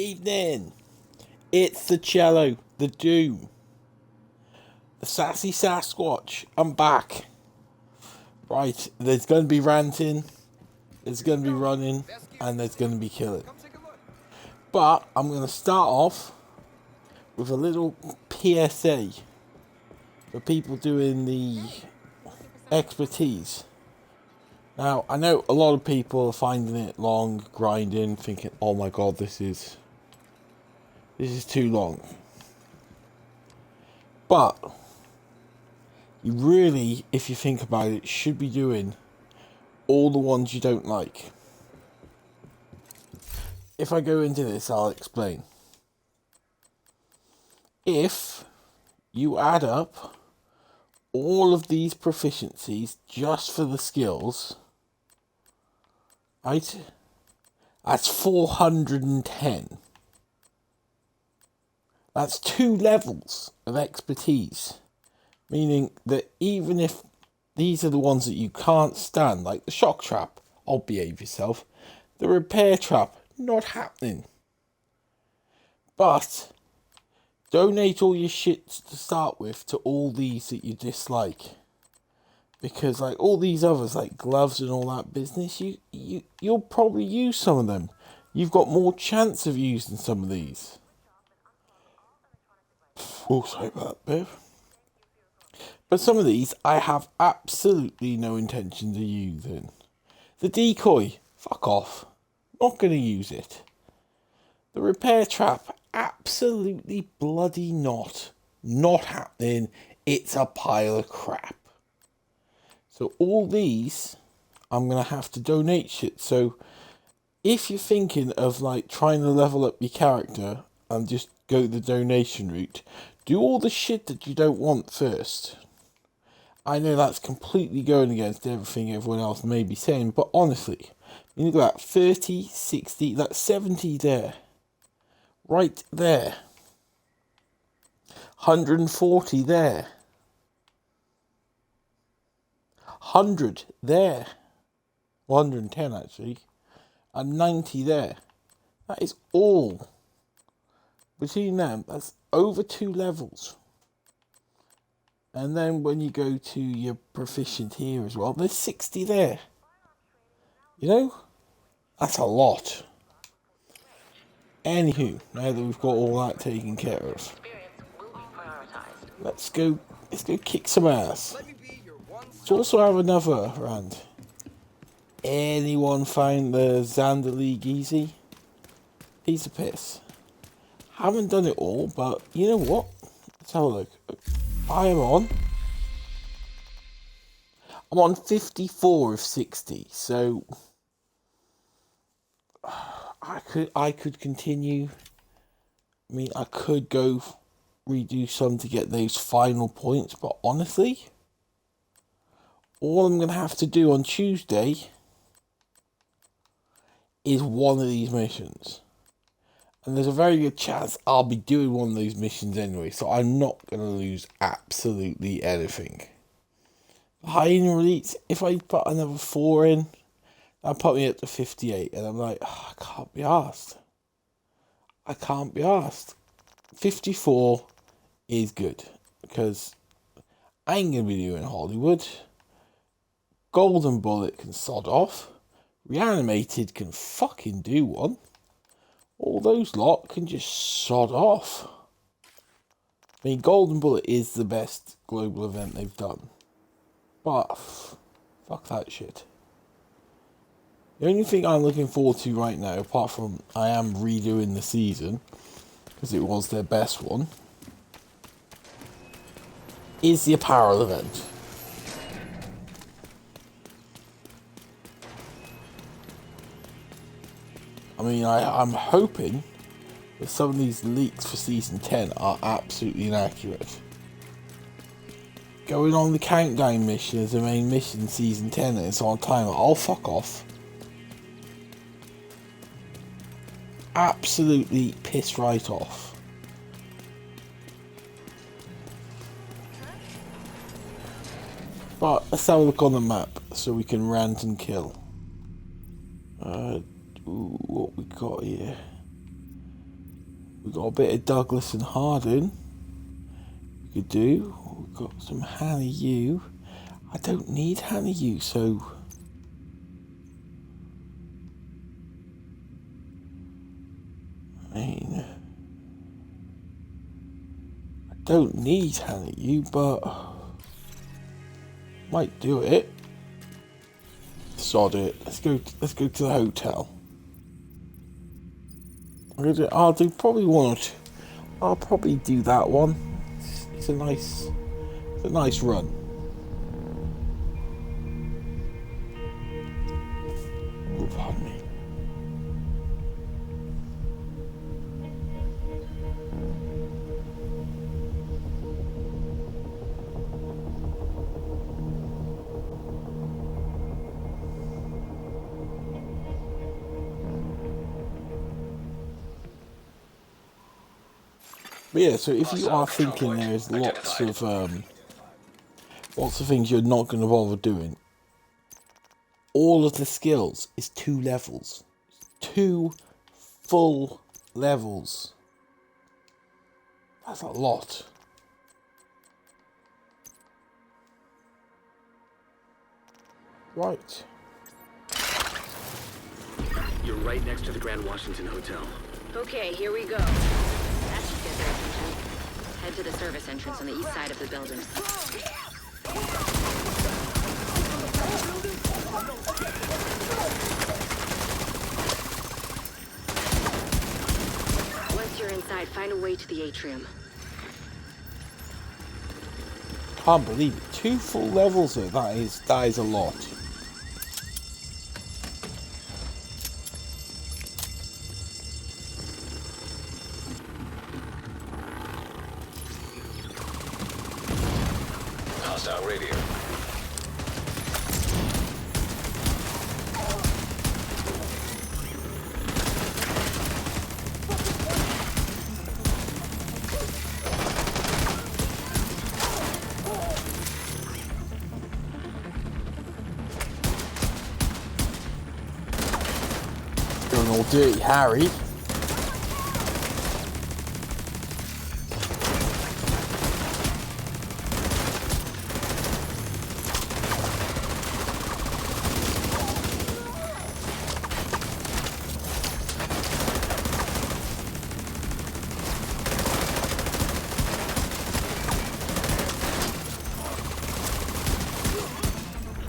Evening. It's the cello, the doom, the sassy Sasquatch. I'm back. Right, there's going to be ranting, there's going to be running, and there's going to be killing. But I'm going to start off with a little PSA for people doing the expertise. Now, I know a lot of people are finding it long, grinding, thinking, oh my god, this is too long. But you really, if you think about it, should be doing all the ones you don't like. If I go into this, I'll explain. If you add up all of these proficiencies just for the skills, right, that's 410. That's 2 levels of expertise. Meaning that even if these are the ones that you can't stand, like the shock trap, I'll behave yourself. The repair trap, not happening. But donate all your shit to start with to all these that you dislike. Because like all these others, like gloves and all that business, you'll probably use some of them. You've got more chance of using some of these. Oh, sorry about that, babe. But some of these I have absolutely no intention of using. The decoy, fuck off. Not going to use it. The repair trap, absolutely bloody not. Not happening. It's a pile of crap. So all these, I'm going to have to donate shit. So if you're thinking of like trying to level up your character and just go the donation route, do all the shit that you don't want first. I know that's completely going against everything everyone else may be saying, but honestly, you look at that 30, 60, that's 70 there. Right there. 140 there. 100 there. 110 actually. And 90 there. That is all. Between them, that's over 2 levels. And then when you go to your proficient here as well, there's 60 there. You know? That's a lot. Anywho, now that we've got all that taken care of, let's go kick some ass. Let's also have another round. Anyone find the Xander League easy? Piece of piss. Haven't done it all, but you know what? Let's have a look. I'm on 54 of 60, so I could continue. I mean, I could go redo some to get those final points, but honestly, all I'm going to have to do on Tuesday is one of these missions. And there's a very good chance I'll be doing one of those missions anyway, so I'm not going to lose absolutely anything. Hyena Elites, if I put another 4 in, that'll put me up to 58, and I'm like, oh, I can't be arsed. I can't be arsed. 54 is good, because I ain't going to be doing Hollywood. Golden Bullet can sod off. Reanimated can fucking do one. All those lot can just sod off. I mean, Golden Bullet is the best global event they've done. But, fuck that shit. The only thing I'm looking forward to right now, apart from I am redoing the season, because it was their best one, is the apparel event. I mean, I'm hoping that some of these leaks for Season 10 are absolutely inaccurate. Going on the countdown mission as the main mission in Season 10 and it's on time, I'll fuck off. Absolutely piss right off. But let's have a look on the map so we can rant and kill. What we got here? We've got a bit of Douglas and Harden. We could do. We've got some Hannah U. I don't need Hannah U, so. I mean. I don't need Hannah U, but. Might do it. Sod it. Let's go to the hotel. I'll do probably one or two. I'll probably do that one. It's a nice run. Oh, pardon me. But yeah, so if you are thinking there's lots of things you're not going to bother doing, all of the skills is 2 levels. 2 full levels. That's a lot. Right. You're right next to the Grand Washington Hotel. Okay, here we go. That should get their attention. Head to the service entrance on the east side of the building. Once you're inside, find a way to the atrium. Can't believe it. 2 full levels though. That is a lot. Hostile radio. Going all dirty, Harry.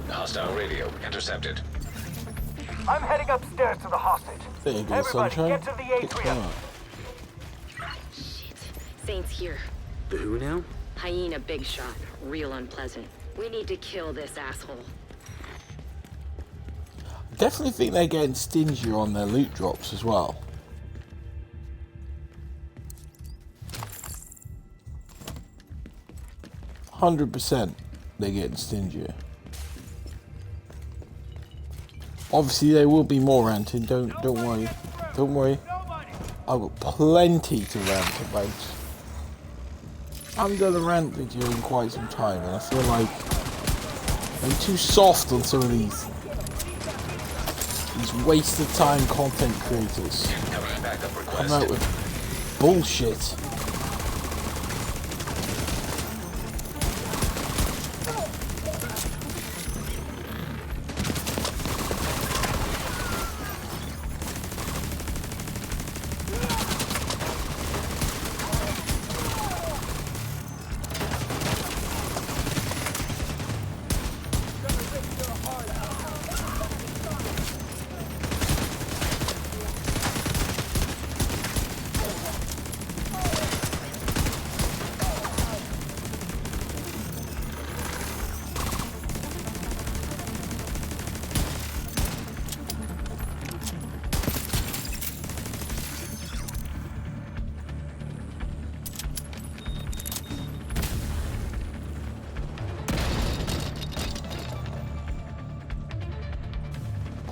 Hostile radio intercepted. I'm heading upstairs to the hostage. There you go, Everybody, sunshine. get to the atrium. Shit. Saint's here. The who now? Hyena big shot. Real unpleasant. We need to kill this asshole. I definitely think they're getting stingier on their loot drops as well. %, they're getting stingier. Obviously, there will be more ranting. Don't worry. Don't worry. I've got plenty to rant about. I haven't done a rant video in quite some time, and I feel like I'm too soft on some of these waste of time content creators. Come out with bullshit.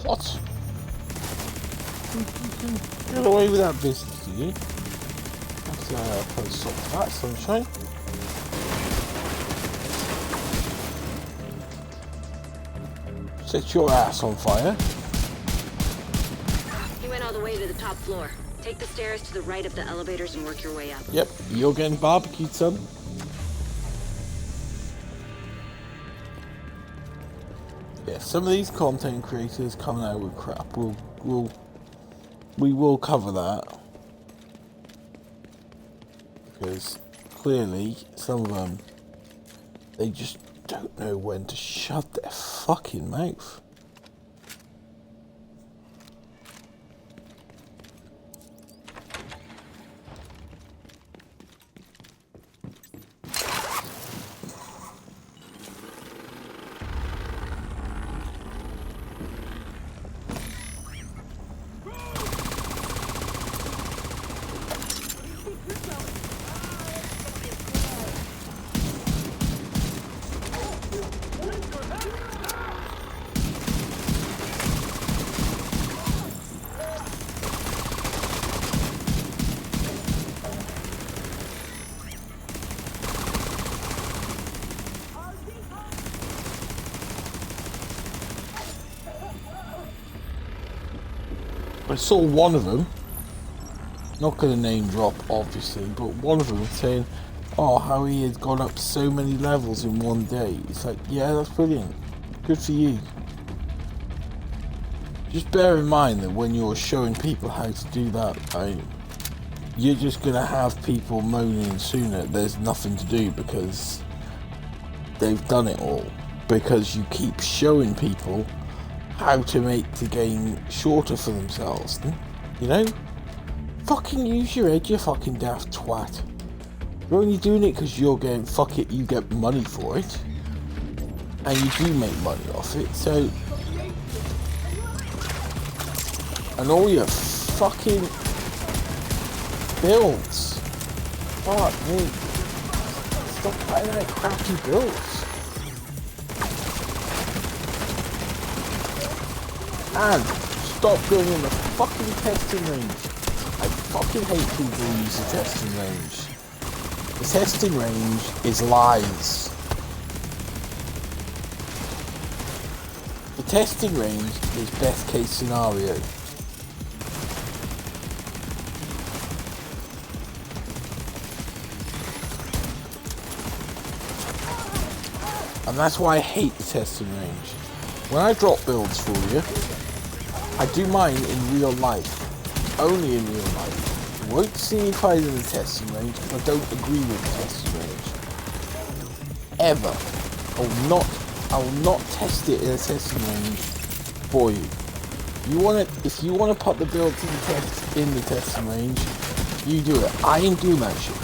What? Get away with that business, do you? Let's put a stop to that, sunshine. Set your ass on fire. He went all the way to the top floor. Take the stairs to the right of the elevators and work your way up. Yep, you're getting barbecued, son. Yeah, some of these content creators coming out with crap. We will cover that, because clearly some of them, they just don't know when to shut their fucking mouth. I saw one of them, not going to name drop obviously, but one of them saying, oh, how he has gone up so many levels in one day. It's like, yeah, that's brilliant. Good for you. Just bear in mind that when you're showing people how to do that, you're just going to have people moaning soon that there's nothing to do because they've done it all. Because you keep showing people how to make the game shorter for themselves, you know? Fucking use your head, you fucking daft twat. You're only doing it because you're going, fuck it, you get money for it. And you do make money off it, so... And all your fucking builds. Fuck me. Stop putting out crappy builds. And stop going in the fucking testing range. I fucking hate people who use the testing range. The testing range is lies. The testing range is best case scenario. And that's why I hate the testing range. When I drop builds for you, I do mine in real life. Only in real life. You won't see me fight in the testing range because I don't agree with the testing range. Ever. I will not test it in a testing range for you. If you want to put the build to the test in the testing range, you do it. I ain't doing that shit.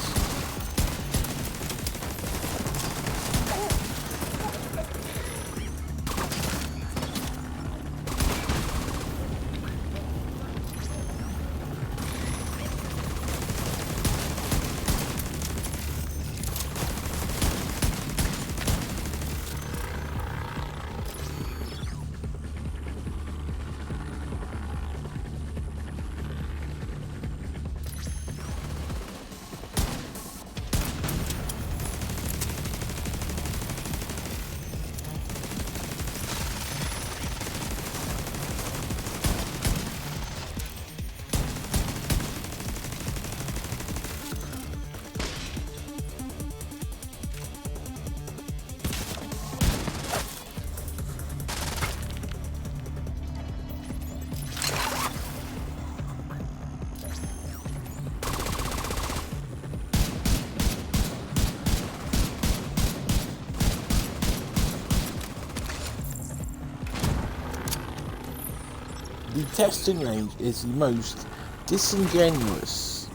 The testing range is the most disingenuous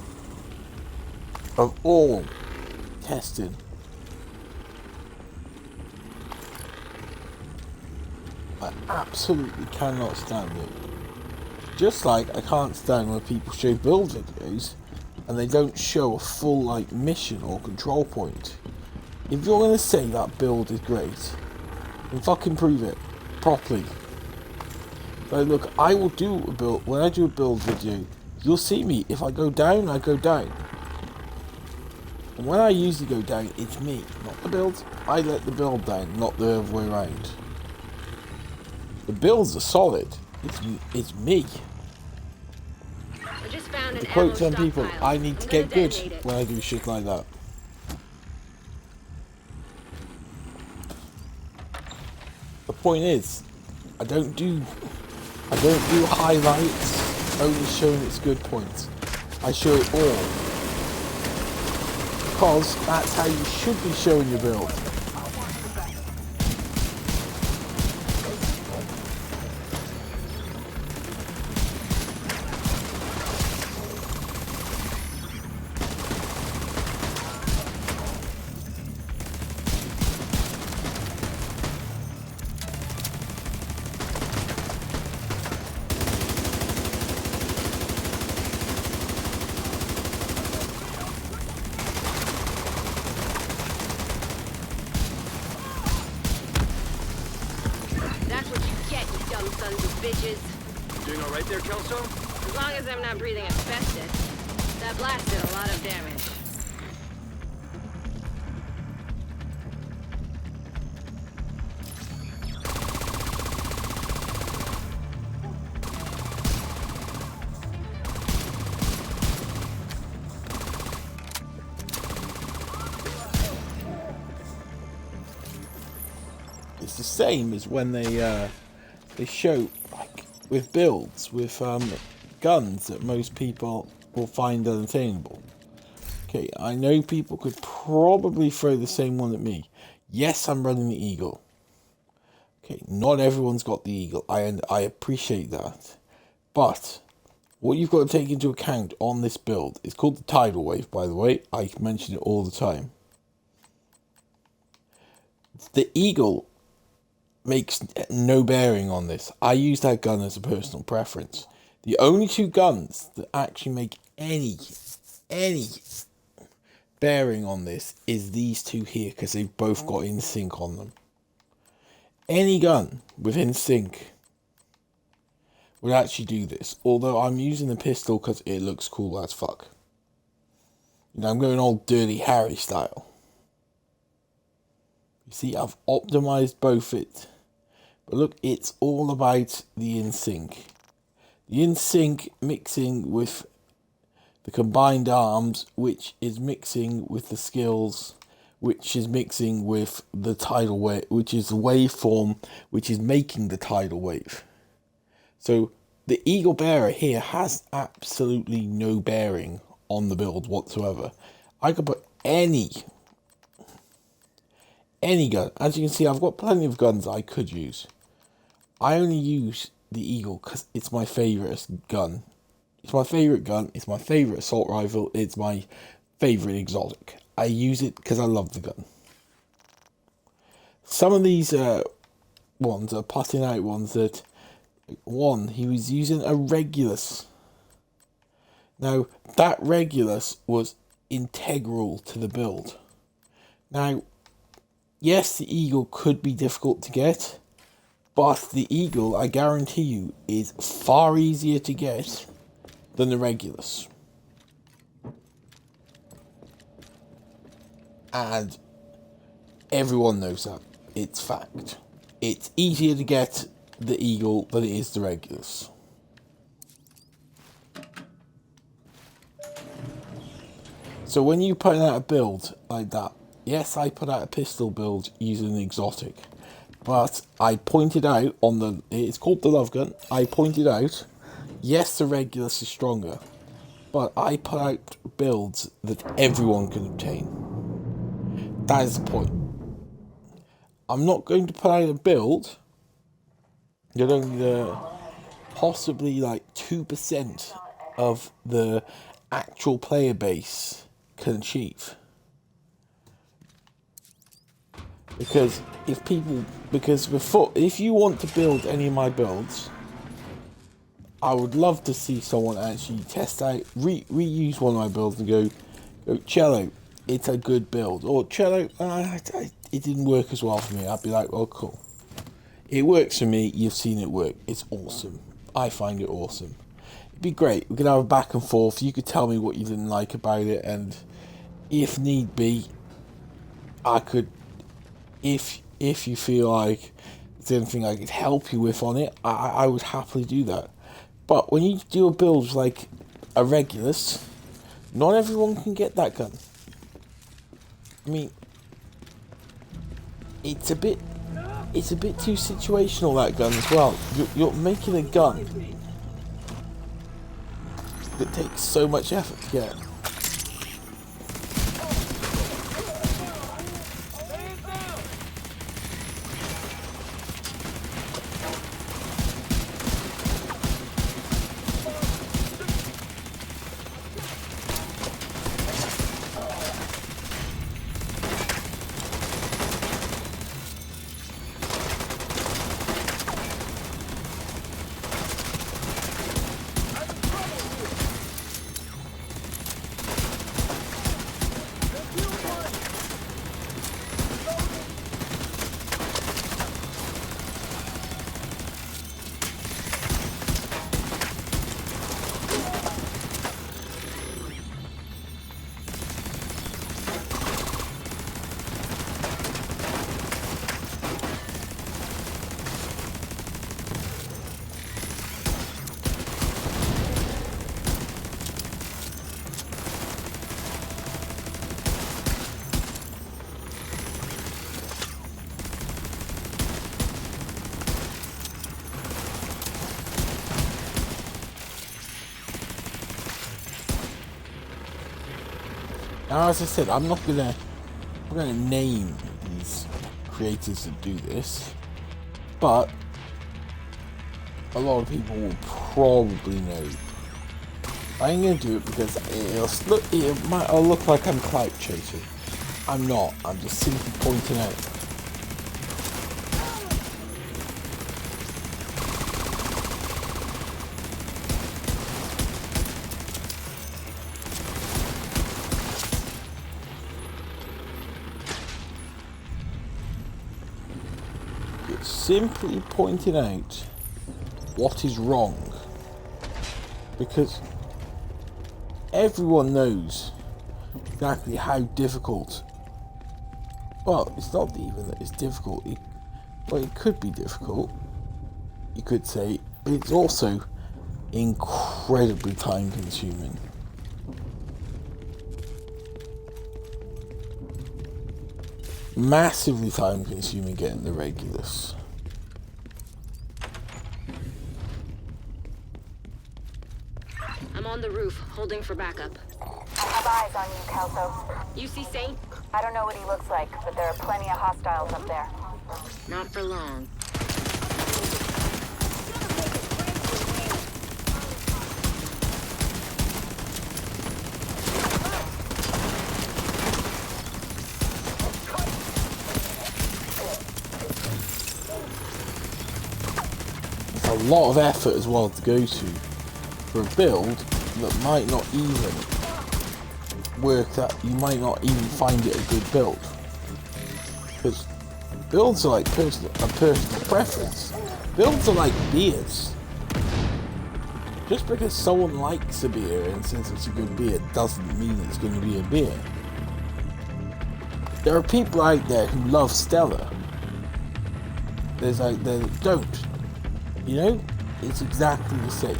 of all testing. I absolutely cannot stand it. Just like I can't stand when people show build videos and they don't show a full mission or control point. If you're going to say that build is great, then fucking prove it properly. So look, I will do a build, when I do a build video, you'll see me. If I go down, I go down. And when I usually go down, it's me, not the build. I let the build down, not the other way around. The builds are solid. It's me. just found an To quote ammo some people, stockpile. I need to I'm gonna get good detonate it. when I do shit like that. The point is, I don't do highlights only showing its good points. I show it all. Because that's how you should be showing your build. That's what you get, you dumb sons of bitches. Doing all right there, Kelso? As long as I'm not breathing asbestos. That blast did a lot of damage. It's the same as when they show, like, with builds, with guns that most people will find unattainable. Okay, I know people could probably throw the same one at me. Yes, I'm running the Eagle. Okay, not everyone's got the Eagle. I appreciate that. But what you've got to take into account on this build, it's called the Tidal Wave, by the way. I mention it all the time. The Eagle makes no bearing on this. I use that gun as a personal preference. The only two guns that actually make any bearing on this is these two here, because they've both got in sync on them. Any gun with in sync would actually do this, although I'm using the pistol because it looks cool as fuck. You know, I'm going old Dirty Harry style. You see, I've optimized both it. But look, it's all about the in sync. The in sync mixing with the combined arms, which is mixing with the skills, which is mixing with the tidal wave, which is the waveform, which is making the tidal wave. So the Eagle Bearer here has absolutely no bearing on the build whatsoever. I could put any gun. As you can see, I've got plenty of guns I could use. I only use the Eagle because it's my favourite gun. It's my favourite gun. It's my favourite assault rifle. It's my favourite exotic. I use it because I love the gun. Some of these ones are putting out ones that... One, he was using a Regulus. Now, that Regulus was integral to the build. Now, yes, the Eagle could be difficult to get, but the Eagle, I guarantee you, is far easier to get than the Regulus. And everyone knows that. It's fact. It's easier to get the Eagle than it is the Regulus. So when you put out a build like that, yes, I put out a pistol build using an exotic, but I pointed out on the, it's called the Love Gun, I pointed out, yes, the Regulus is stronger, but I put out builds that everyone can obtain. That is the point. I'm not going to put out a build that only possibly like 2% of the actual player base can achieve. Because if you want to build any of my builds, I would love to see someone actually test out, reuse one of my builds and go, Cello, it's a good build. Or Cello, it didn't work as well for me. I'd be like, oh, cool. It works for me. You've seen it work. It's awesome. I find it awesome. It'd be great. We could have a back and forth. You could tell me what you didn't like about it, and if need be, I could. If you feel like there's anything I could help you with on it, I would happily do that. But when you do a build like a Regulus, not everyone can get that gun. I mean, it's a bit too situational, that gun as well. You're making a gun that takes so much effort to get. Now, as I said, I'm not gonna name these creators that do this, but a lot of people will probably know. I'm gonna do it because it'll look like I'm clout chasing. I'm not. I'm just simply pointing out. Simply pointing out what is wrong, because everyone knows exactly how difficult. Well, it's not even that it's difficult. It could be difficult, you could say, but it's also incredibly time consuming. Massively time consuming getting the Regulus. I'm on the roof, holding for backup. I have eyes on you, Kelso. You see Saint? I don't know what he looks like, but there are plenty of hostiles up there. Not for long. A lot of effort as well to go to for a build that might not even work, that you might not even find it a good build, because builds are like personal preference. Builds are like beers. Just because someone likes a beer and says it's a good beer doesn't mean it's going to be a beer. There are people out there who love Stella. There's out there that don't. You know, it's exactly the same.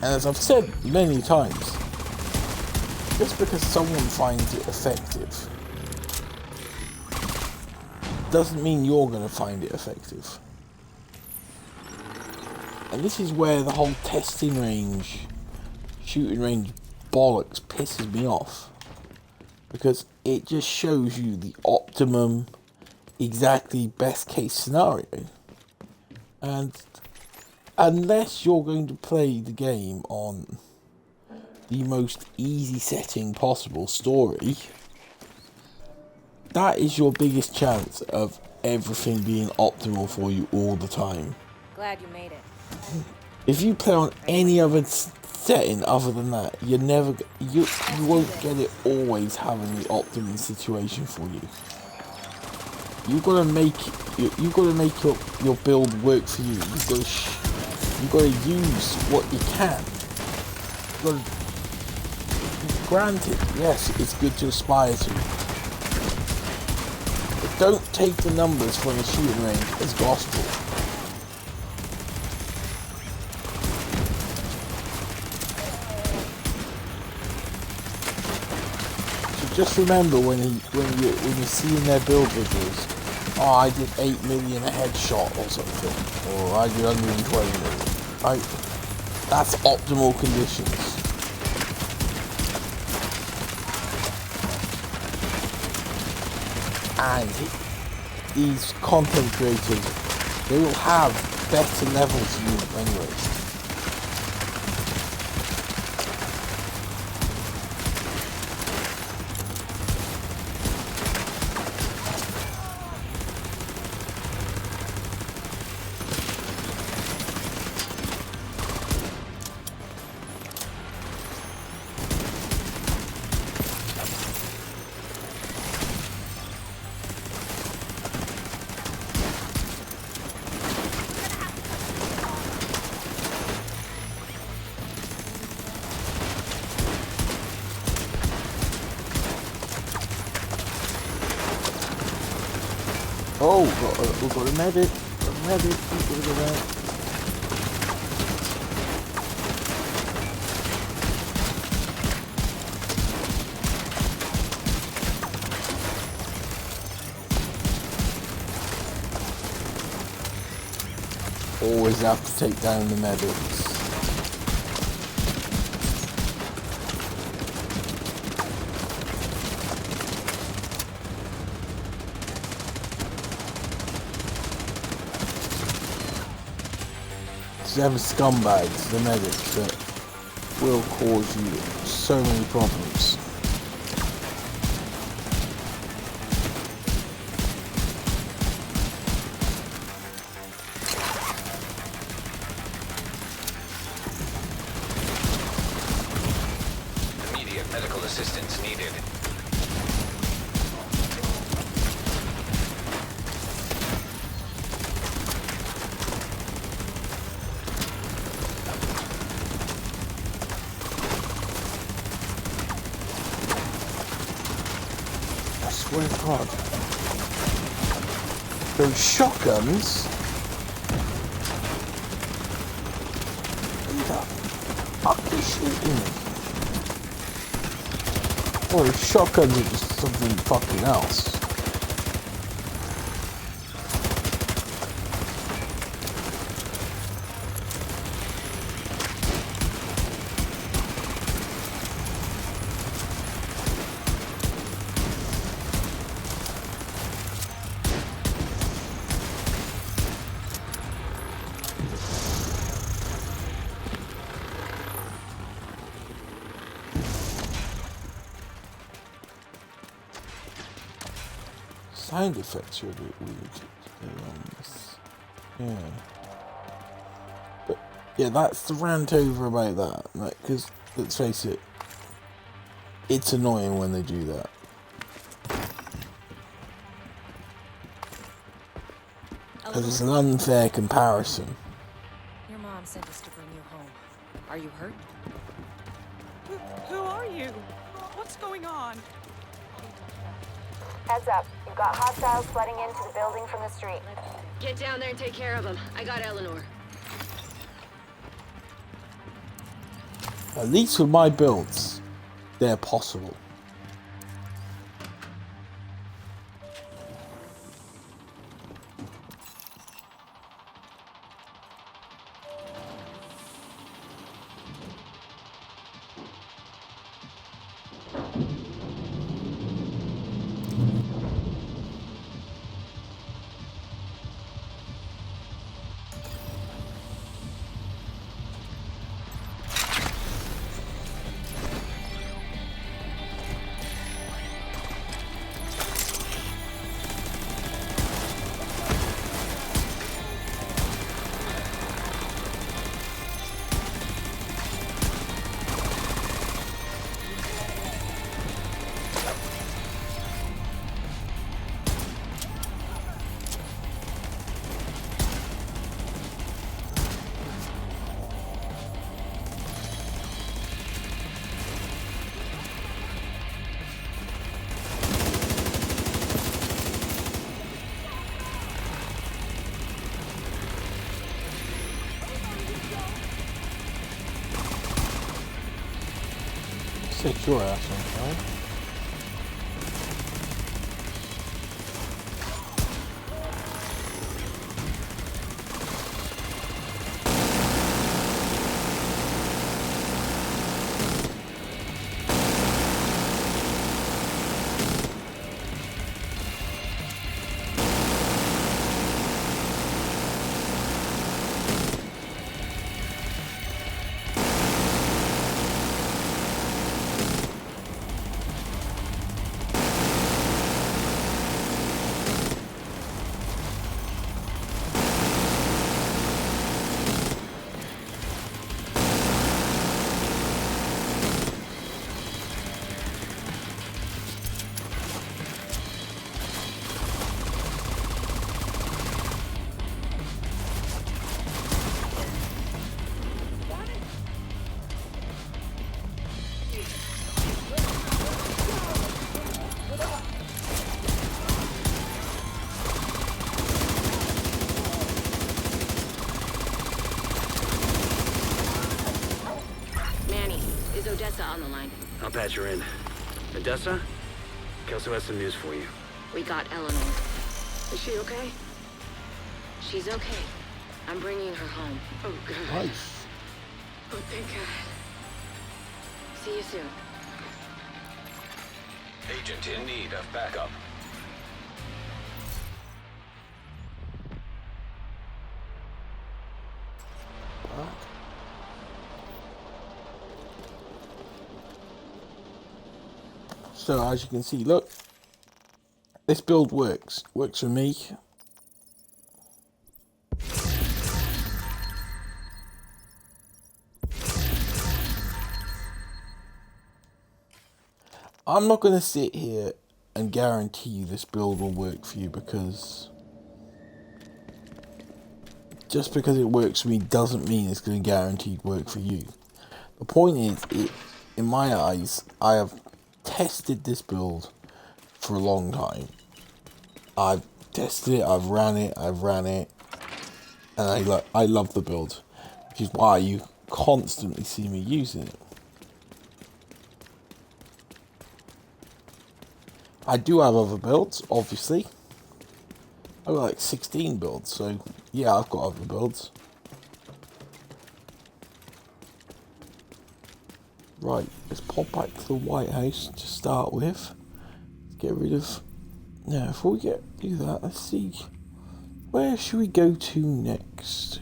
And as I've said many times, just because someone finds it effective doesn't mean you're going to find it effective. And this is where the whole testing range, shooting range bollocks pisses me off, because it just shows you the optimum, exactly best case scenario. And unless you're going to play the game on the most easy setting possible, story, that is your biggest chance of everything being optimal for you all the time. Glad you made it. If you play on any other setting other than that, you won't get it always having the optimum situation for you. You've got to make your build work for you. You've got to use what you can. Granted, yes, it's good to aspire to, don't take the numbers from the shooting range as gospel. So just remember when you see in their build videos, oh, I did 8 million a headshot or something, or I did 120 million. Right? That's optimal conditions. And these content creators, they will have better levels than you anyway. Oh, we've got a medic. A medic. We've got a medic. Always have to take down the medics. 'Cause they're the scumbags, the medics, that will cause you so many problems. Immediate medical assistance needed. I swear to God. Those shotguns. Who the fuck is shooting me? Oh, the shotguns are just something fucking else. Sound effects are a bit weird on this. Yeah. But yeah, that's the rant over about that. Like, because let's face it, it's annoying when they do that. Because it's an unfair comparison. Your mom sent us to bring you home. Are you hurt? Who are you? What's going on? Heads up. You've got hostiles flooding into the building from the street. Get down there and take care of them. I got Eleanor. At least with my builds, they're possible. Set your ass on fire. Odessa on the line. I'll patch her in. Odessa? Kelso has some news for you. We got Eleanor. Is she okay? She's okay. I'm bringing her home. Oh, God. Nice. Oh, thank God. See you soon. Agent in need of backup. So as you can see, look, this build works. Works for me. I'm not going to sit here and guarantee this build will work for you, because just because it works for me doesn't mean it's going to guaranteed work for you. The point is, in my eyes, I have tested this build for a long time. I've tested it, I've ran it, and I love the build, which is why you constantly see me using it. I do have other builds, obviously. I've got like 16 builds, so yeah, I've got other builds. Right, let's pop back to the White House to start with. Let's get rid of... Now, before we do that, let's see. Where should we go to next?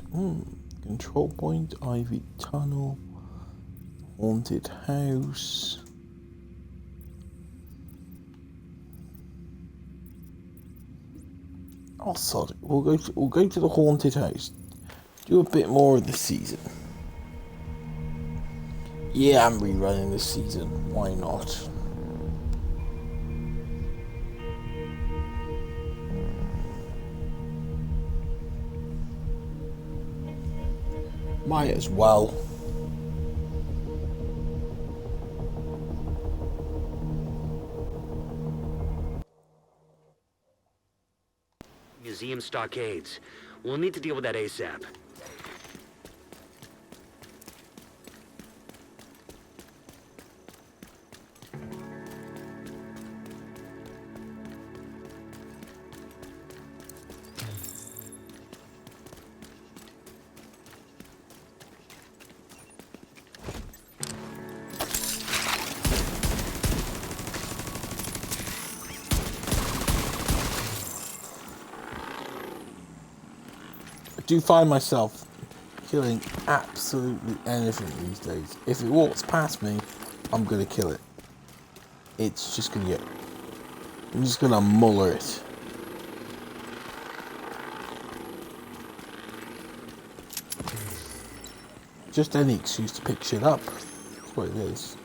Control point, Ivy Tunnel, Haunted House. Oh, sod it. We'll go to the Haunted House. Do a bit more of the season. Yeah, I'm rerunning this season. Why not? Might as well. Museum stockades. We'll need to deal with that ASAP. I do find myself killing absolutely anything these days. If it walks past me, I'm gonna kill it. It's just gonna get... I'm just gonna muller it. Just any excuse to pick shit up. That's what it is.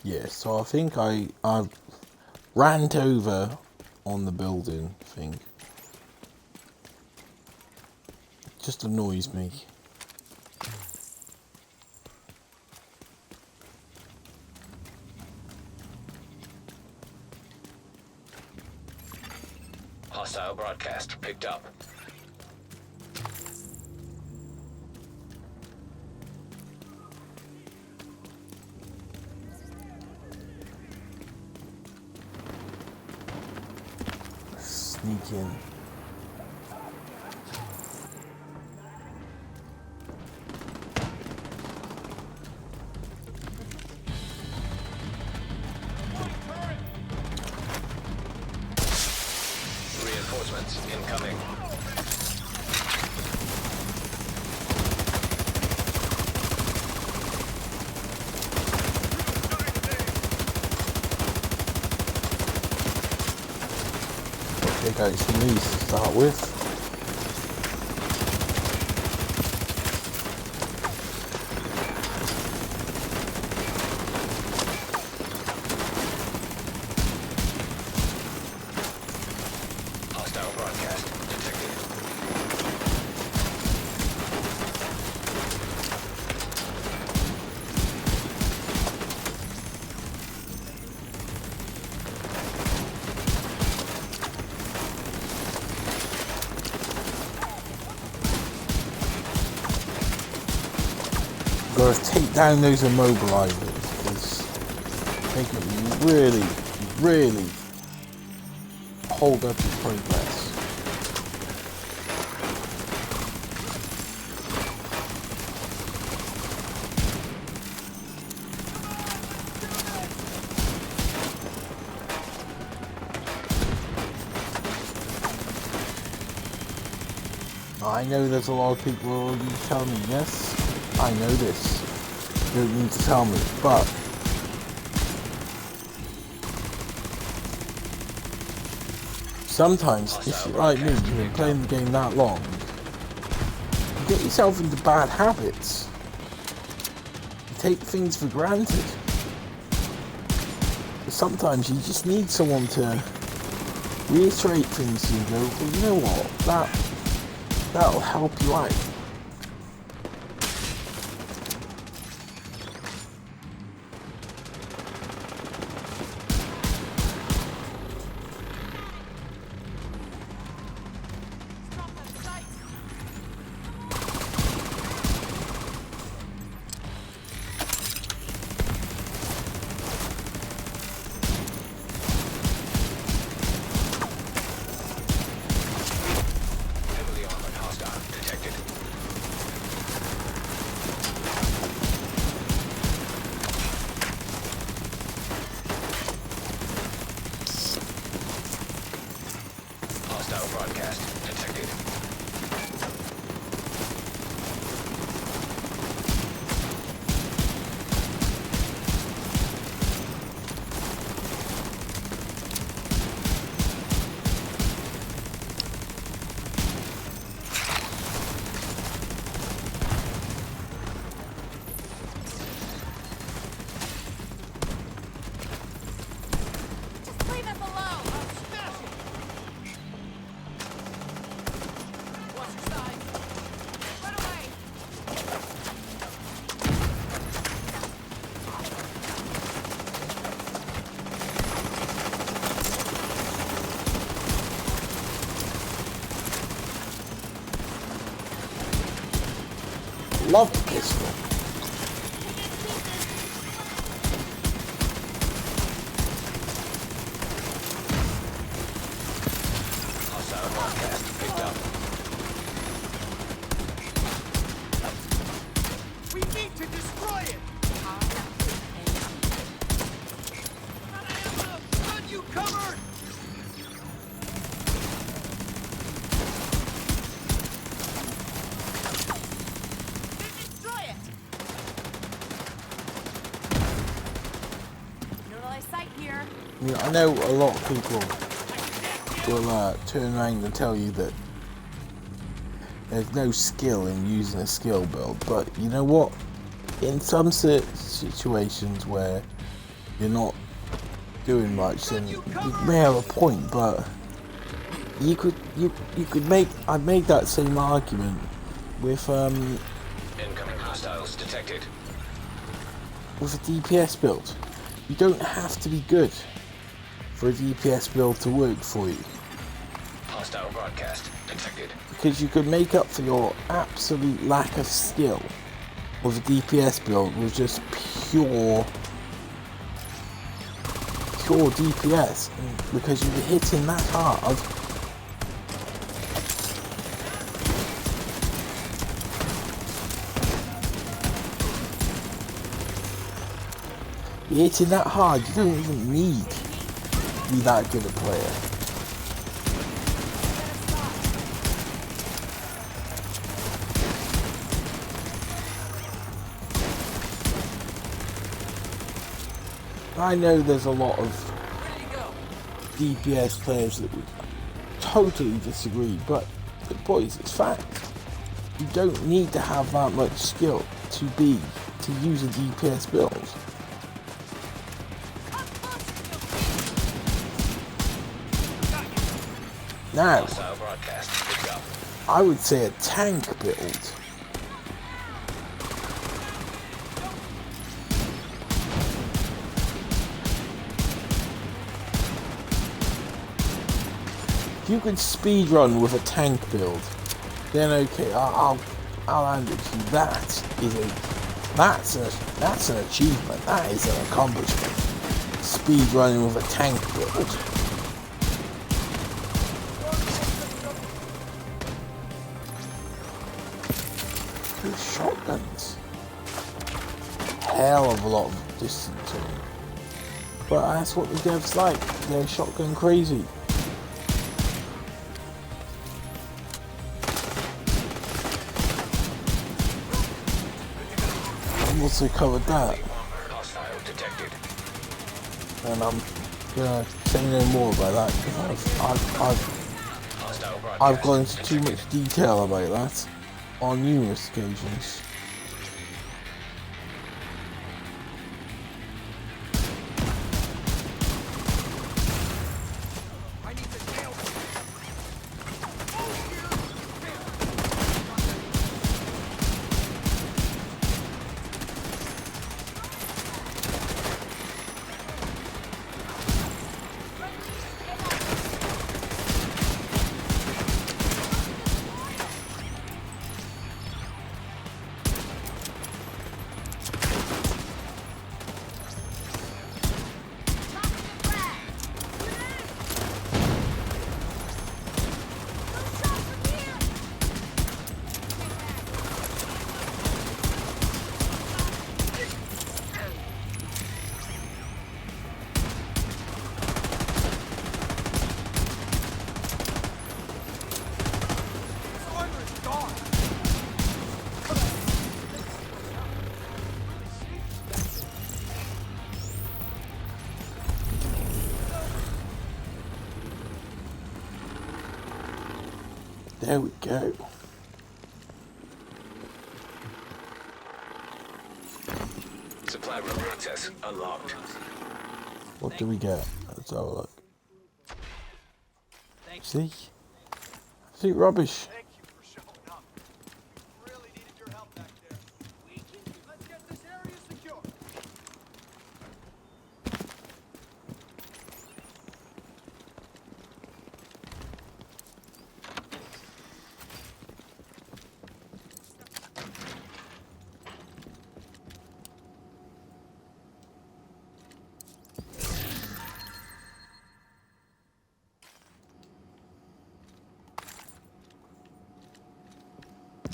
Yeah, so I think I rant over on the building thing. It just annoys me. Hostile broadcast picked up. Sneak in. Reinforcements incoming. Take out some of these to start with. Hostile broadcast detected. Gotta take down those immobilizers because they can really, really hold up your progress. I know there's a lot of people already telling me, yes, I know this. You don't need to tell me, but sometimes, if you're like me, you've been playing the game that long, you get yourself into bad habits. You take things for granted. But sometimes you just need someone to reiterate things to you and go, well, you know what, that'll help you out. Heavily armored hostile detected. Hostile broadcast detected. Leave us alone! Watch your side. Run away! Love the pistol. Hostile broadcast picked up. We need to destroy it! Got you covered! Destroy it! No light sight here. I mean, I know a lot of people will turn around and tell you that there's no skill in using a skill build, but you know what? In some situations where you're not doing much, then you may have a point, but you could make, I've made that same argument with Incoming hostiles detected. with a DPS build. You don't have to be good for a DPS build to work for you, Hostile broadcast detected. because you could make up for your absolute lack of skill with a DPS build with just pure DPS, because you're hitting that hard. You're hitting that hard, you don't even need to be that good a player. I know there's a lot of DPS players that would totally disagree, but boys, it's fact. You don't need to have that much skill to use a DPS build. Now, Hostile broadcast picked up. I would say a tank build. If you could speedrun with a tank build, then okay, I'll hand it to you. That's an achievement. That is an accomplishment. Speedrunning with a tank build. Those shotguns. Hell of a lot of distance on them. But that's what the devs like. They're shotgun crazy. I've also covered that, Hostile detected. and I'm gonna say no more about that because Hostile broadcast I've gone into too detected. much detail about that on numerous occasions. I need to nail them. This armor is gone. There we go. Supply room access unlocked. What do we get? Let's have a look. See? Absolute rubbish. Thank you for showing up. Really needed your help back there. Let's get this area secure.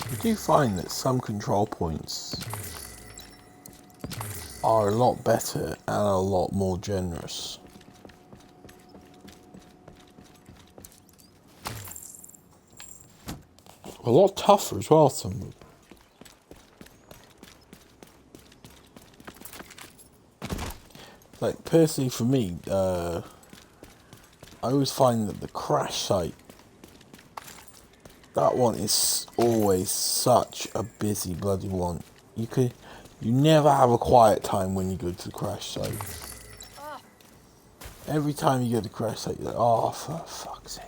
I do find that some control points are a lot better and a lot more generous. A lot tougher as well, some of them. Like, personally for me, I always find that the crash site, that one is always such a busy bloody one. You never have a quiet time when you go to the crash site. Every time you go to crash site, you're like, oh, for fuck's sake.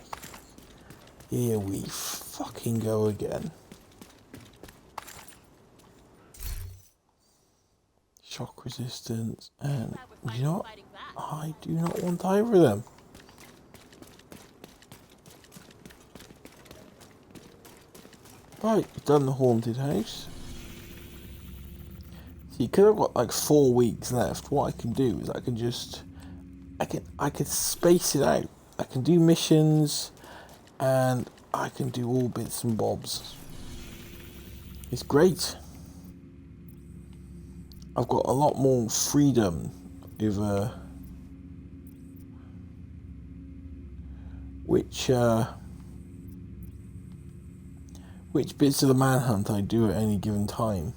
Here we fucking go again. Shock resistance, and you know what? I do not want either of them. Right, done the haunted house. See, because I've got like 4 weeks left, what I can do is I can just, I can space it out. I can do missions, and I can do all bits and bobs. It's great. I've got a lot more freedom over which bits of the manhunt I do at any given time.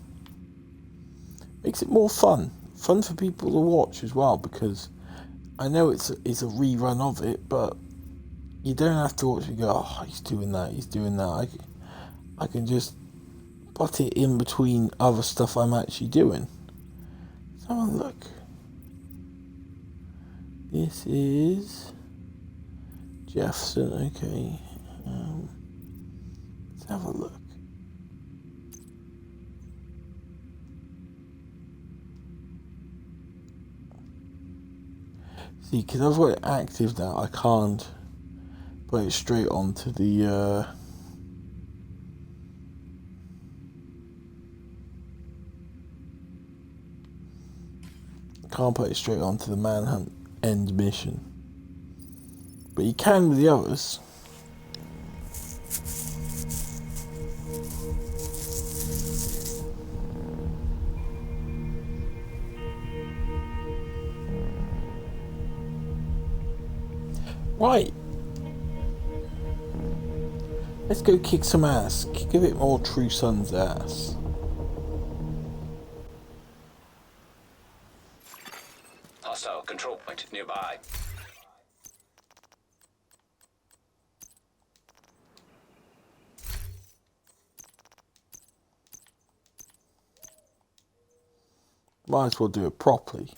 Makes it more fun for people to watch as well, because I know it's a rerun of it, but you don't have to watch it and go, oh, he's doing that. I can just put it in between other stuff I'm actually doing. Let's have a look. This is Jefferson, okay. Let's have a look. See, because I've got it active now, I can't put it straight onto the manhunt end mission, but you can with the others. Right, let's go kick some ass, kick a bit more True Son's ass. Hostile control point nearby. Might as well do it properly.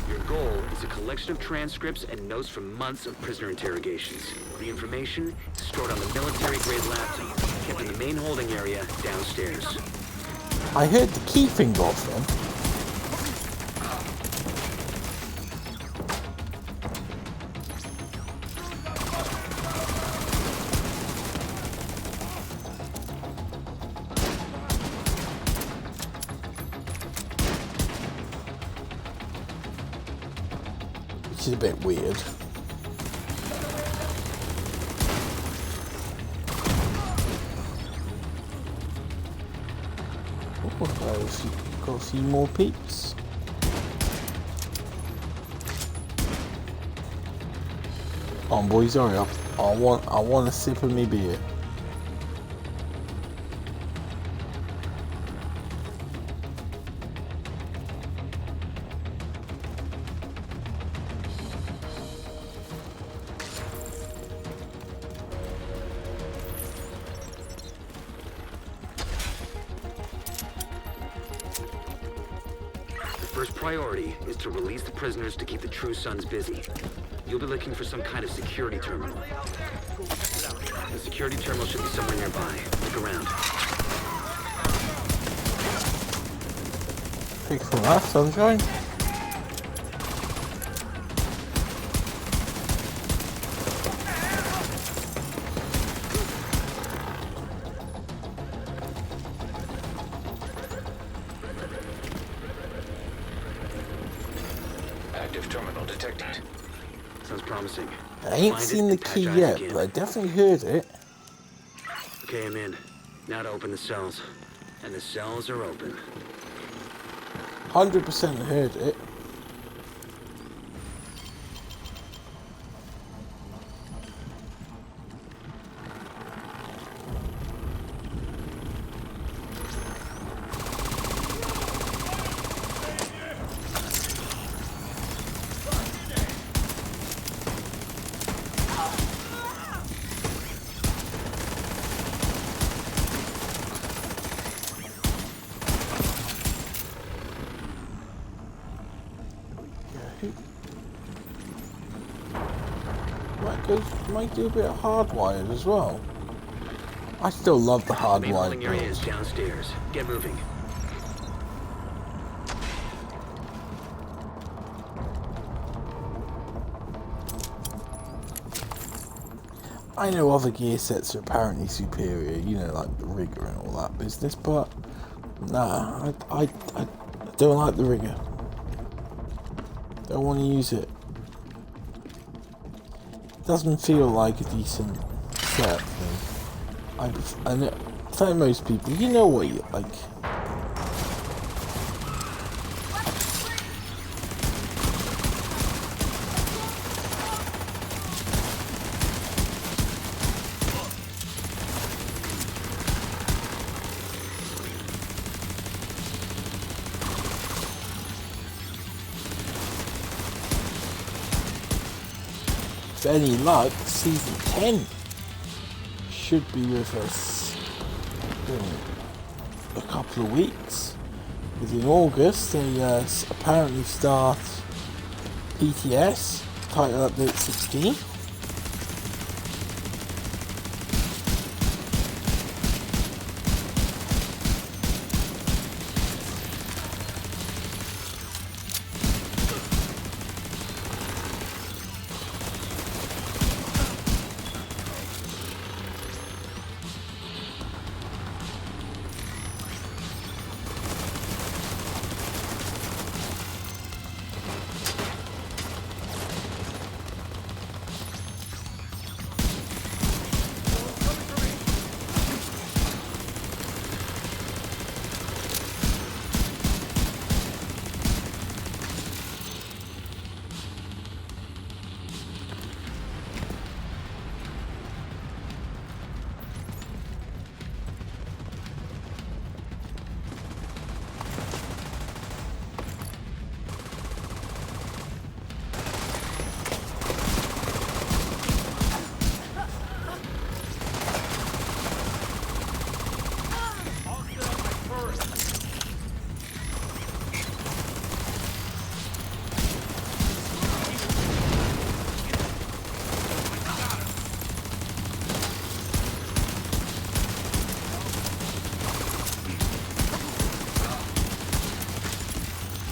Your goal is a collection of transcripts and notes from months of prisoner interrogations. The information is stored on the military-grade laptop, kept in the main holding area downstairs. I heard the key thing go off then. Which is a bit weird. Oh, got a few more peeps. Come on, boys, hurry up. I want a sip of me beer. First priority is to release the prisoners to keep the True Sons busy. You'll be looking for some kind of security terminal. The security terminal should be somewhere nearby. Look around. Thanks for that, sunshine. Active terminal detected. Sounds promising. I ain't Find seen it the and key patch eyes yet, again. but I definitely heard it. Okay, I'm in. Now to open the cells. And the cells are open. 100% heard it. might do a bit of hardwired as well. I still love the Main hardwired holding area is builds. downstairs. Get moving. I know other gear sets are apparently superior, you know, like the rigger and all that business, but nah, I don't like the rigger. Don't want to use it. Doesn't feel like a decent set for me. I know, for most people, you know what you like. With any luck, season 10 should be with us in a couple of weeks. Because in August they apparently start PTS, title update 16.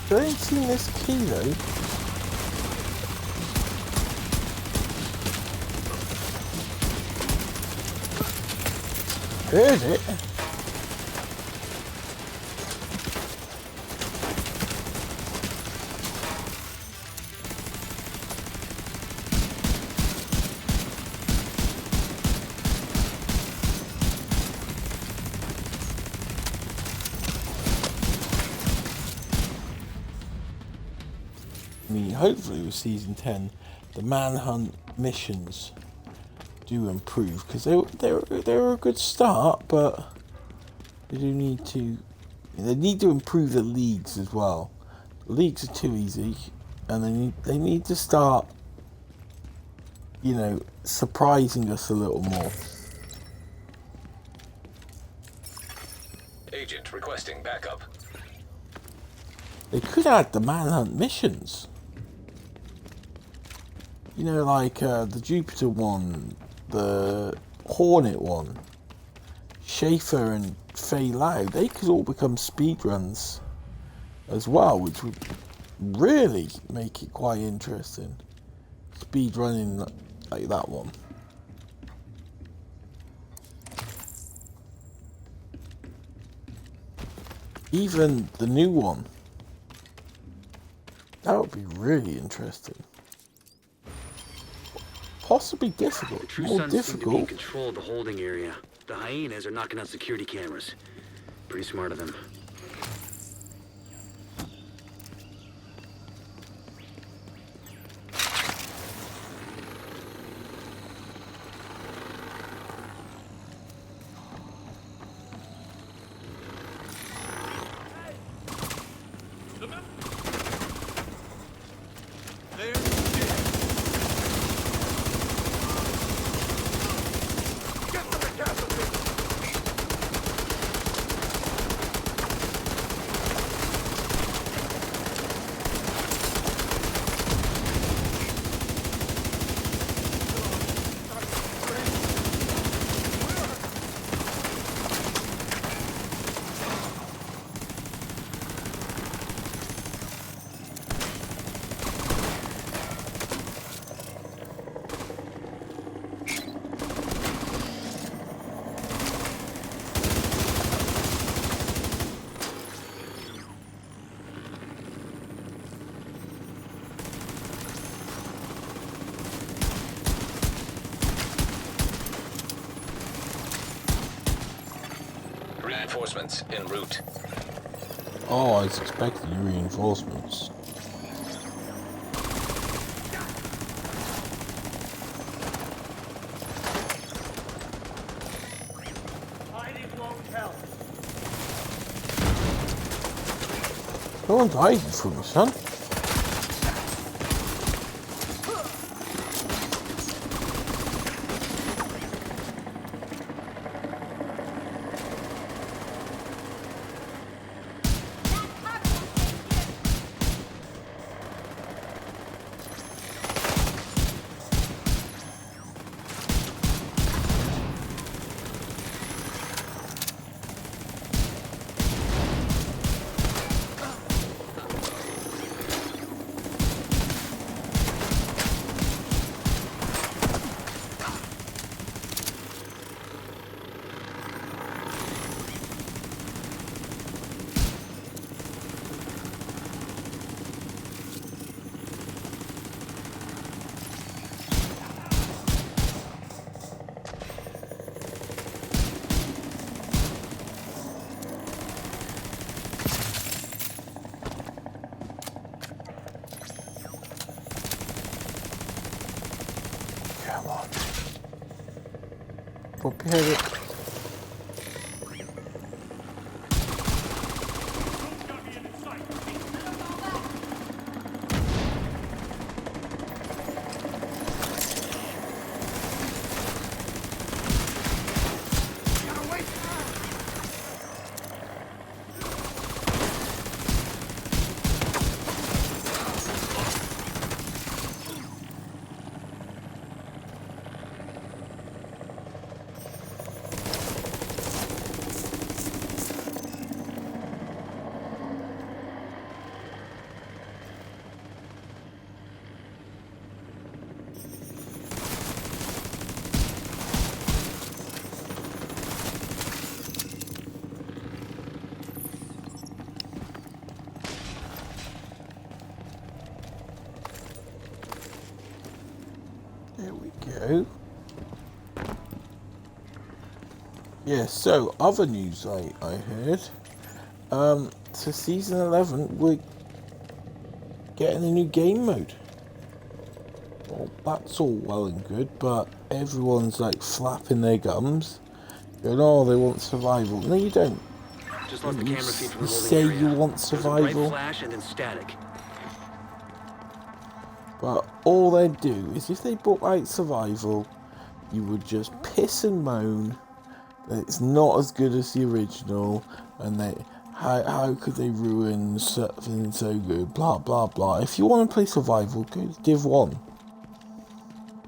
I ain't seen this key though. Heard it. I mean, hopefully with season 10, the manhunt missions do improve, because they're a good start, but they need to improve the leagues as well. The leagues are too easy, and they need to start, you know, surprising us a little more. Agent requesting backup. They could add the manhunt missions. You know, like the Jupiter one, the Hornet one, Schaefer and Fei Lao, they could all become speedruns as well, which would really make it quite interesting. Speedrunning like that one. Even the new one. That would be really interesting. Possibly difficult. The True More Sons seem to be in difficult. control of the holding area. The hyenas are knocking out security cameras. Pretty smart of them. Reinforcements en route. Oh, I was expecting reinforcements. Hiding won't help. No one's hiding from me, son. Come on. Prepare it. There we go. Yeah, so other news I heard. So season 11 we're getting a new game mode. Well, that's all well and good, but everyone's like flapping their gums. Going, oh, they want survival. No, you don't. Just lost the camera feed from You the holding say area. you want There's a bright survival, flash and then static. but all they do is if they brought out survival, you would just piss and moan that it's not as good as the original, and that how could they ruin something so good, blah blah blah. If you want to play survival, go to Div 1.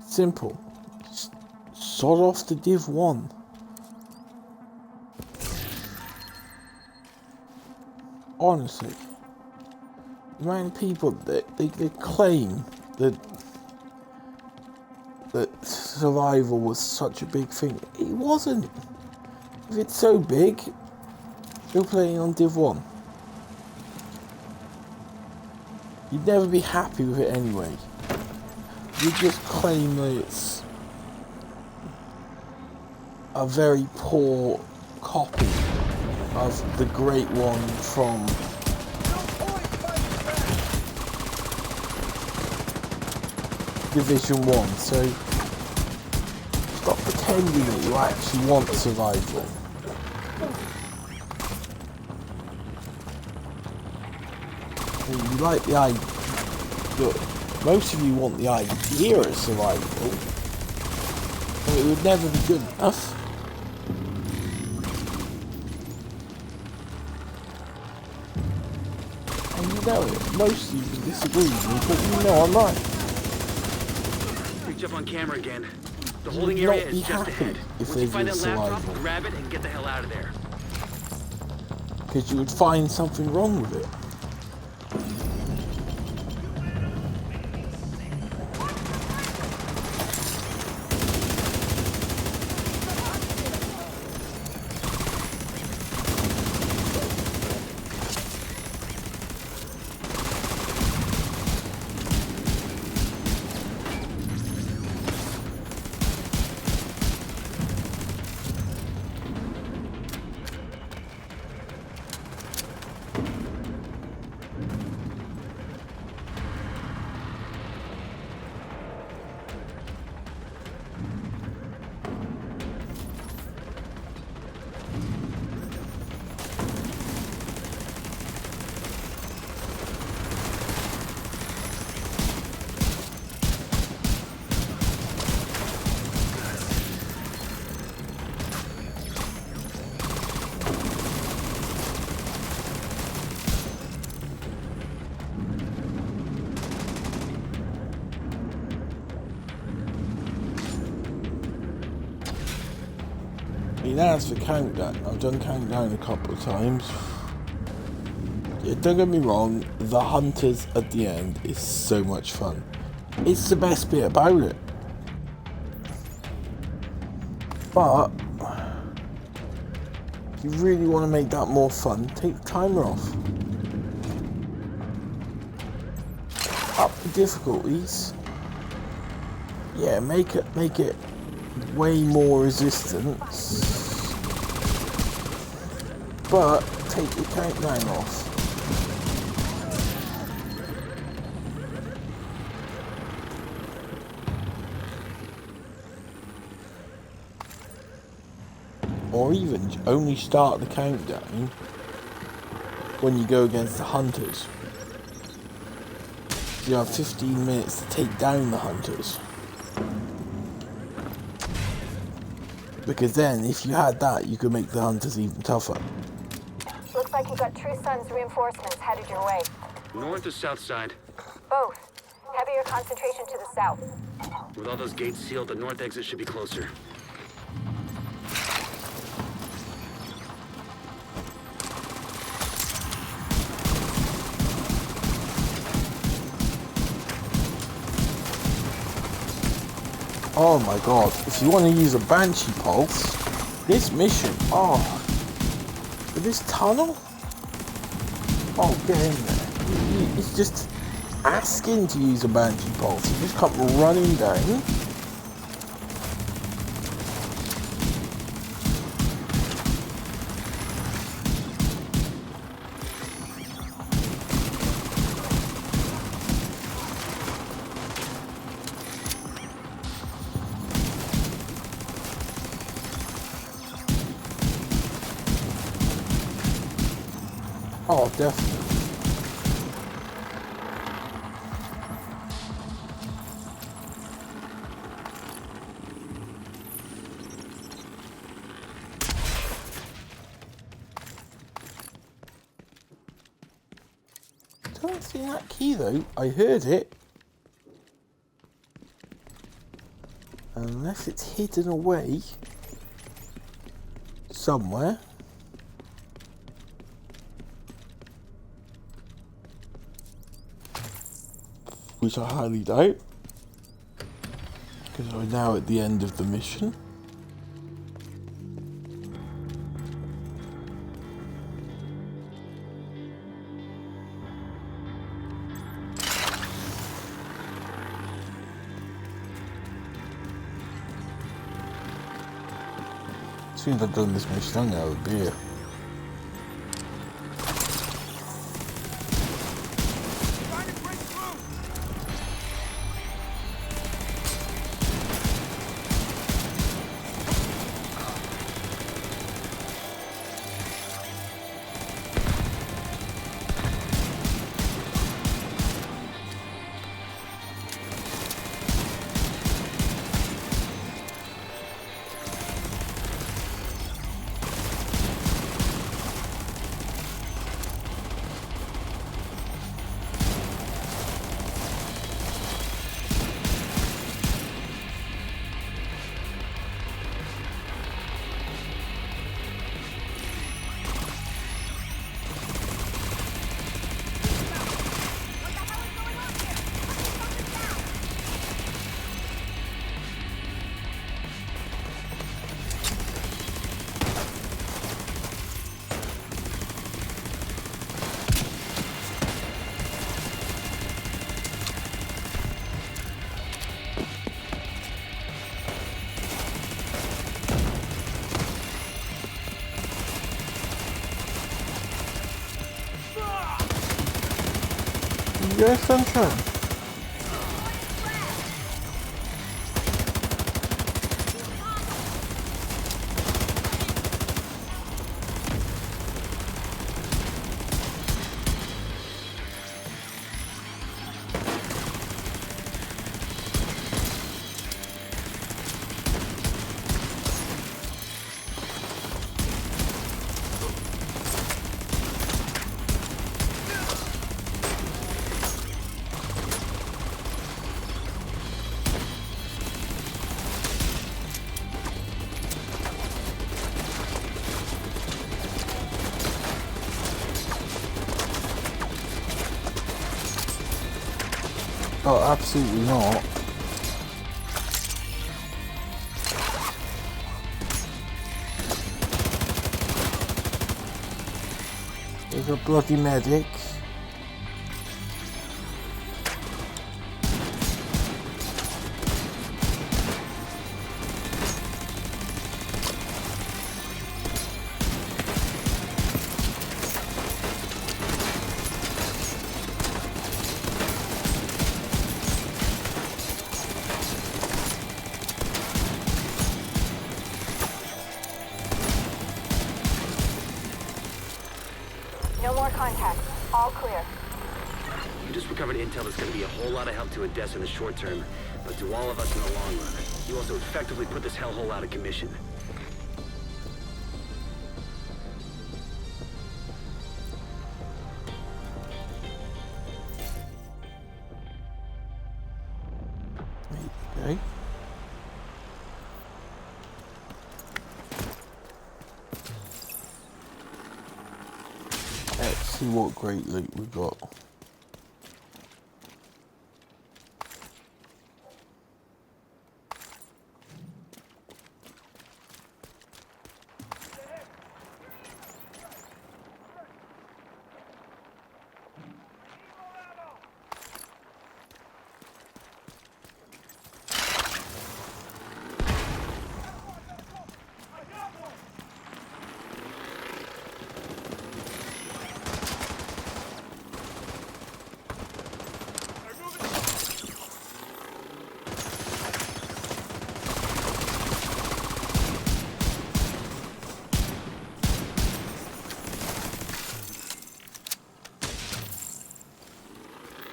Simple. Just sod off to Div 1. Honestly, the amount of people that they claim that survival was such a big thing, it wasn't. If it's so big, you're playing on Div 1. You'd never be happy with it anyway. You just claim that it's a very poor copy of the great one from Division 1. So stop pretending that you actually want survival. I mean, you like the idea. Look, most of you want the idea of survival, but it would never be good enough. And you know it. Most of you can disagree with me, but you know I'm right. Picked up on camera again. The You holding would area not be is just happy ahead. if Once you they find did that laptop, survival. grab it and get the hell out of there. Because you would find something wrong with it. It has for countdown. I've done countdown a couple of times. Yeah, don't get me wrong, the hunters at the end is so much fun. It's the best bit about it. But if you really want to make that more fun, take the timer off. Up the difficulties. Yeah, make it way more resistance. But take the countdown off. Or even only start the countdown when you go against the hunters. You have 15 minutes to take down the hunters. Because then, if you had that, you could make the hunters even tougher. Looks like you got True Sun's reinforcements headed your way. North or south side? Both. Heavier concentration to the south. With all those gates sealed, the north exit should be closer. Oh my god, if you want to use a Banshee Pulse, this mission, with this tunnel? Oh, get in there. It's just asking to use a Banshee Pulse. You just come running down. Oh, definitely. Don't see that key though. I heard it. Unless it's hidden away somewhere. Which I highly doubt, because we're now at the end of the mission. As soon as I've done this mission, I'm gonna have a beer. Yes, sunshine. Oh, absolutely not. There's a bloody medic. No more contacts. All clear. You just recovered intel that's going to be a whole lot of help to Odessa in the short term, but to all of us in the long run. You also effectively put this hellhole out of commission. Okay. Let's see what great loot we got.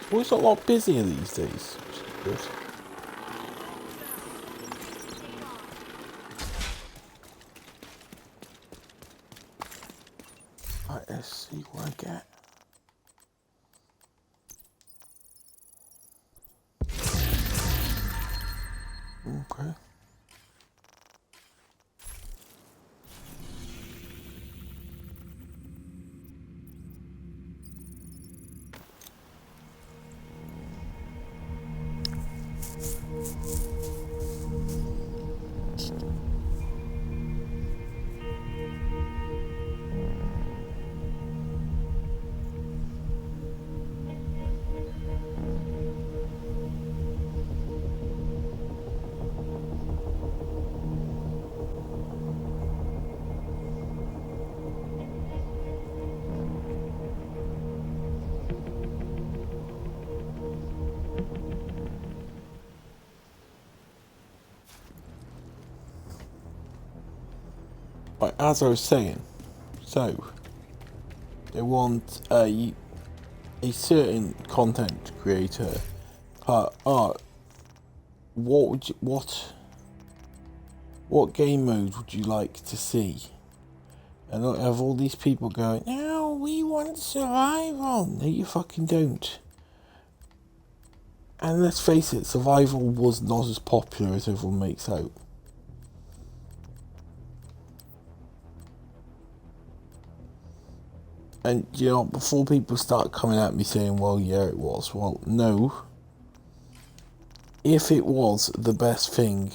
Well, it's a lot busier these days, which is good. Right, let's see what I get. Okay. Right, as I was saying, so they want a certain content creator. What would you, what game mode would you like to see? And I have all these people going, no, we want survival. No, you fucking don't. And let's face it, survival was not as popular as everyone makes out. And, you know, before people start coming at me saying, well, yeah, it was. Well, no. If it was the best thing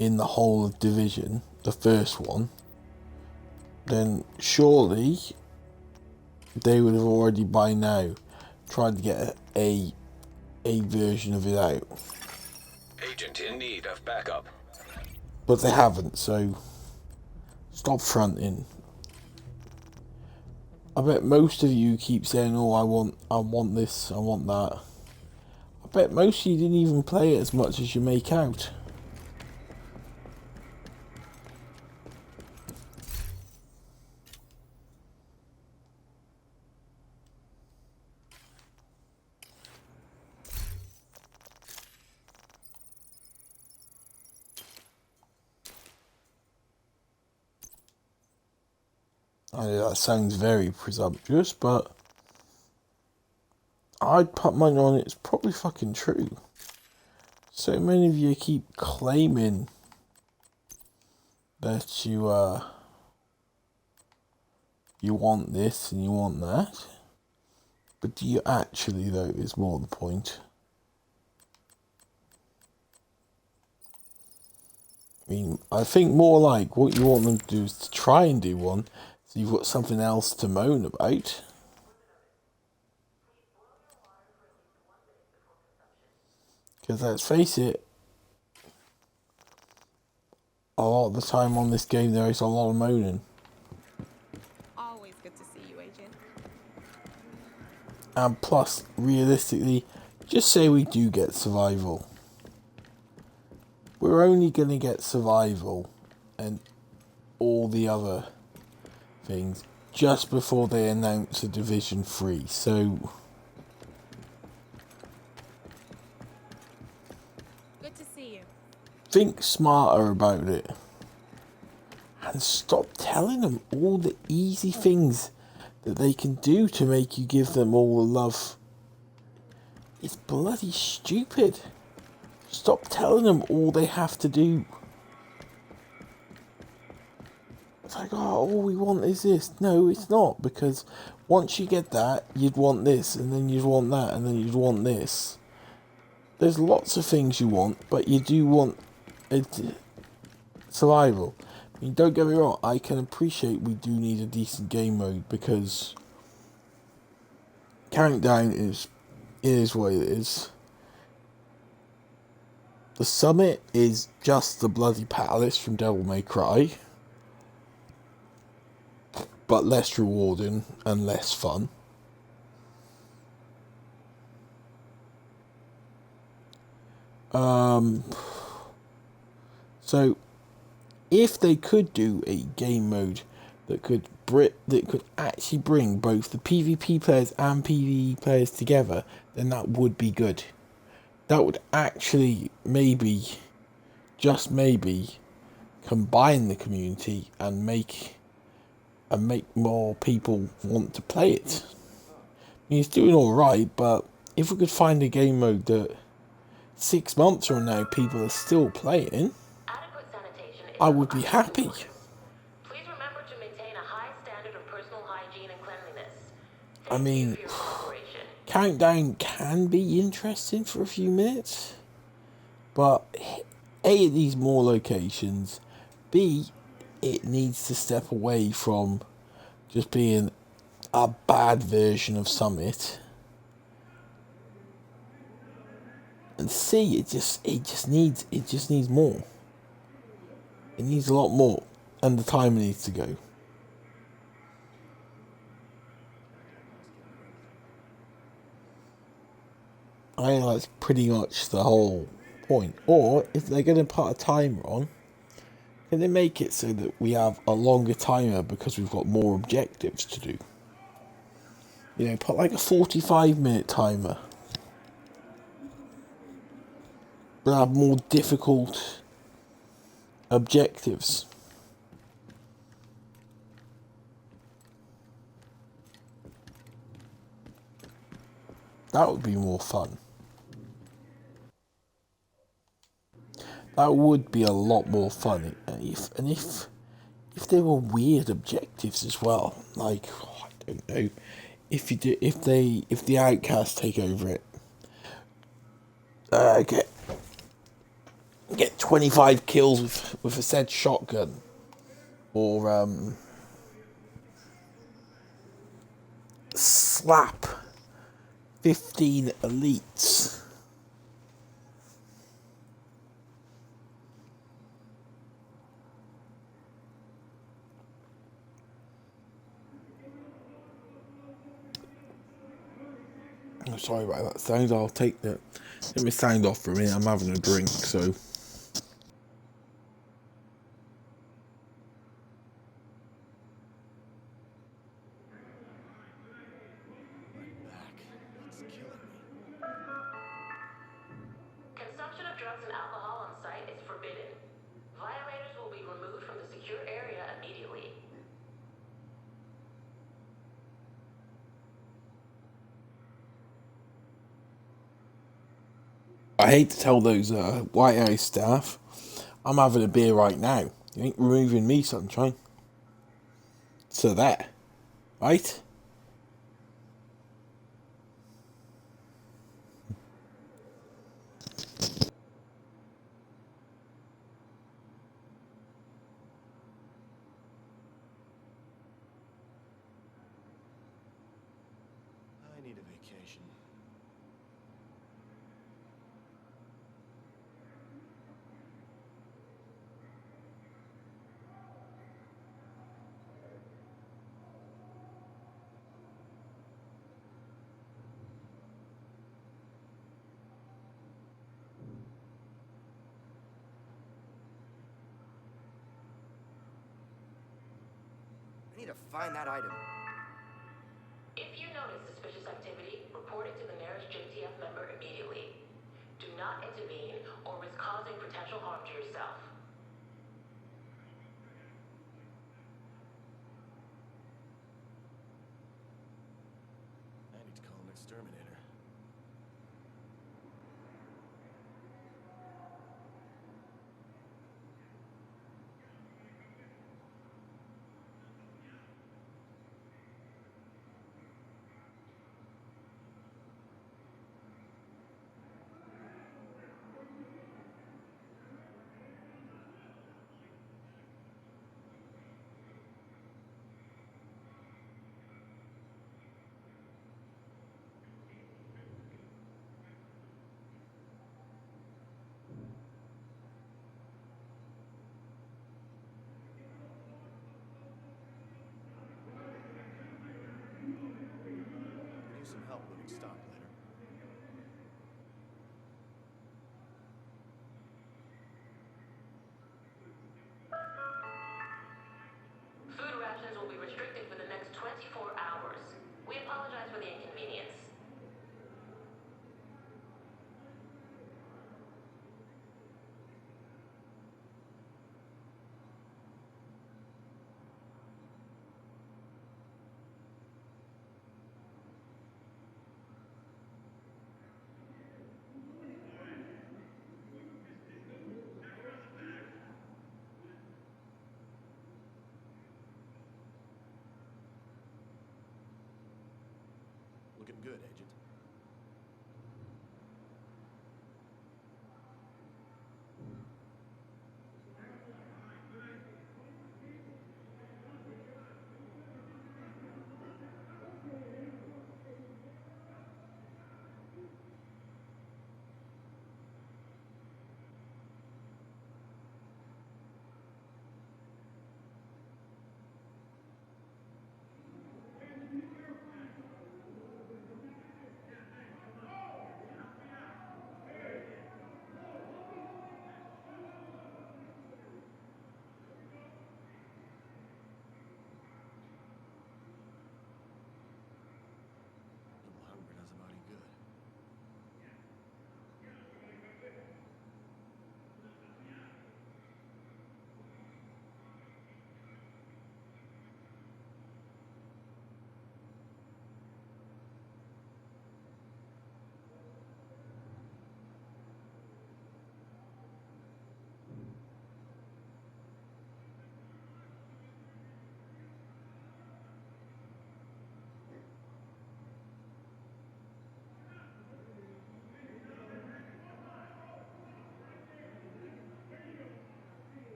in the whole of Division, the first one, then surely they would have already by now tried to get a version of it out. Agent in need of backup. But they haven't, so stop fronting. I bet most of you keep saying, oh, I want this, I want that. I bet most of you didn't even play it as much as you make out. I know that sounds very presumptuous, but I'd put money on it's probably fucking true. So many of you keep claiming that you want this and you want that. But do you actually, though, is more the point. mean, I think more like what you want them to do is to try and do one, so you've got something else to moan about. Because let's face it, a lot of the time on this game there is a lot of moaning. Always good to see you, Agent. And plus, realistically, just say we do get survival. We're only going to get survival and all the other things just before they announce a Division 3. So, Good to see you. think smarter about it. And stop telling them all the easy things that they can do to make you give them all the love. It's bloody stupid. Stop telling them all they have to do. It's like, oh, all we want is this. No, it's not, because once you get that, you'd want this, and then you'd want that, and then you'd want this. There's lots of things you want, but you do want survival. I mean, don't get me wrong, I can appreciate we do need a decent game mode, because Countdown is what it is. The summit is just the bloody palace from Devil May Cry, but less rewarding and less fun. So if they could do a game mode that could actually bring both the PvP players and PvE players together, then that would be good. That would actually maybe, just maybe, combine the community and make more people want to play it. I mean, it's doing alright, but if we could find a game mode that 6 months from now people are still playing, I would be happy. Please remember to maintain a high standard of personal hygiene and cleanliness. I mean, Countdown can be interesting for a few minutes, but A, it needs more locations, B, it needs to step away from just being a bad version of Summit, and C, it just needs more. It needs a lot more, and the time needs to go. I think that's pretty much the whole point. Or, if they're going to put a timer on, can they make it so that we have a longer timer because we've got more objectives to do? You know, put like a 45-minute timer. But have more difficult objectives. That would be more fun. That would be a lot more fun. If there were weird objectives as well, like, oh, I don't know, if the outcasts take over it, get 25 kills with a said shotgun, or slap 15 elites. I'm sorry about that sound. I'll take that. Let me sound off for a minute. I'm having a drink, so. Consumption of drugs and alcohol on site is forbidden. Violators will be removed from the secure area immediately. I hate to tell those White House staff, I'm having a beer right now. You ain't removing me, sunshine. So there. Right? need to find that item. If you notice suspicious activity, report it to the nearest JTF member immediately. Do not intervene or risk causing potential harm to yourself. I need to call an exterminator. Need some help moving stock later. Food rations will be restricted for the next 24 hours. We apologize for the inconvenience. Looking good, Agent. A little hungry does a body good.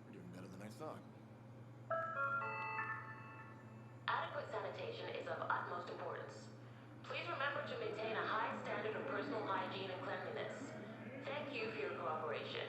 We're doing better than I thought. Adequate sanitation is of utmost importance. Please remember to maintain a high standard of personal hygiene and cleanliness. Thank you for your cooperation.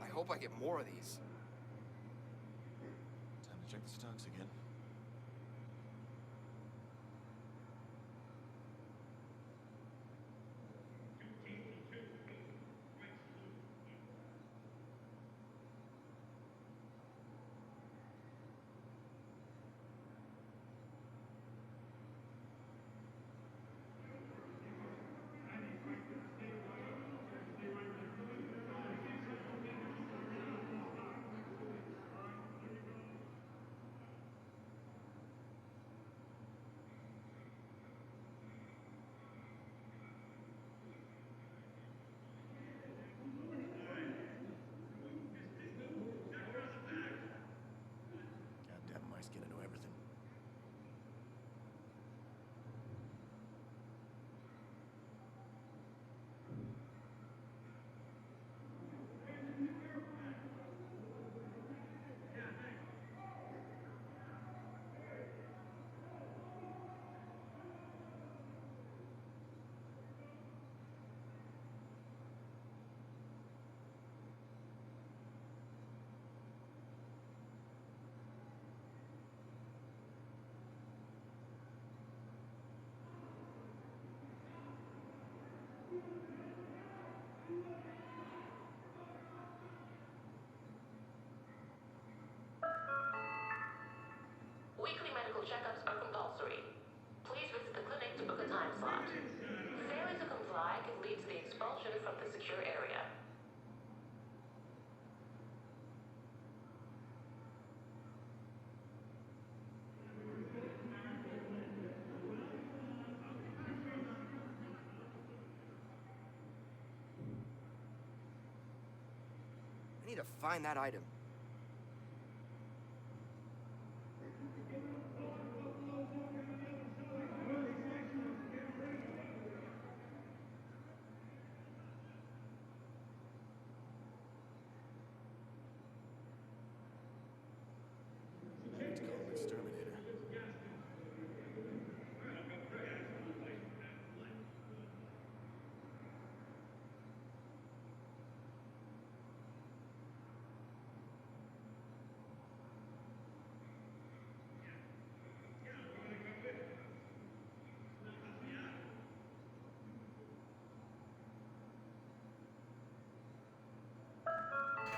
I hope I get more of these. Time to check the stocks again. Weekly medical checkups are compulsory. Please visit the clinic to book a time slot. Failure to comply can lead to the expulsion from the secure area. I need to find that item. Let's call him exterminator.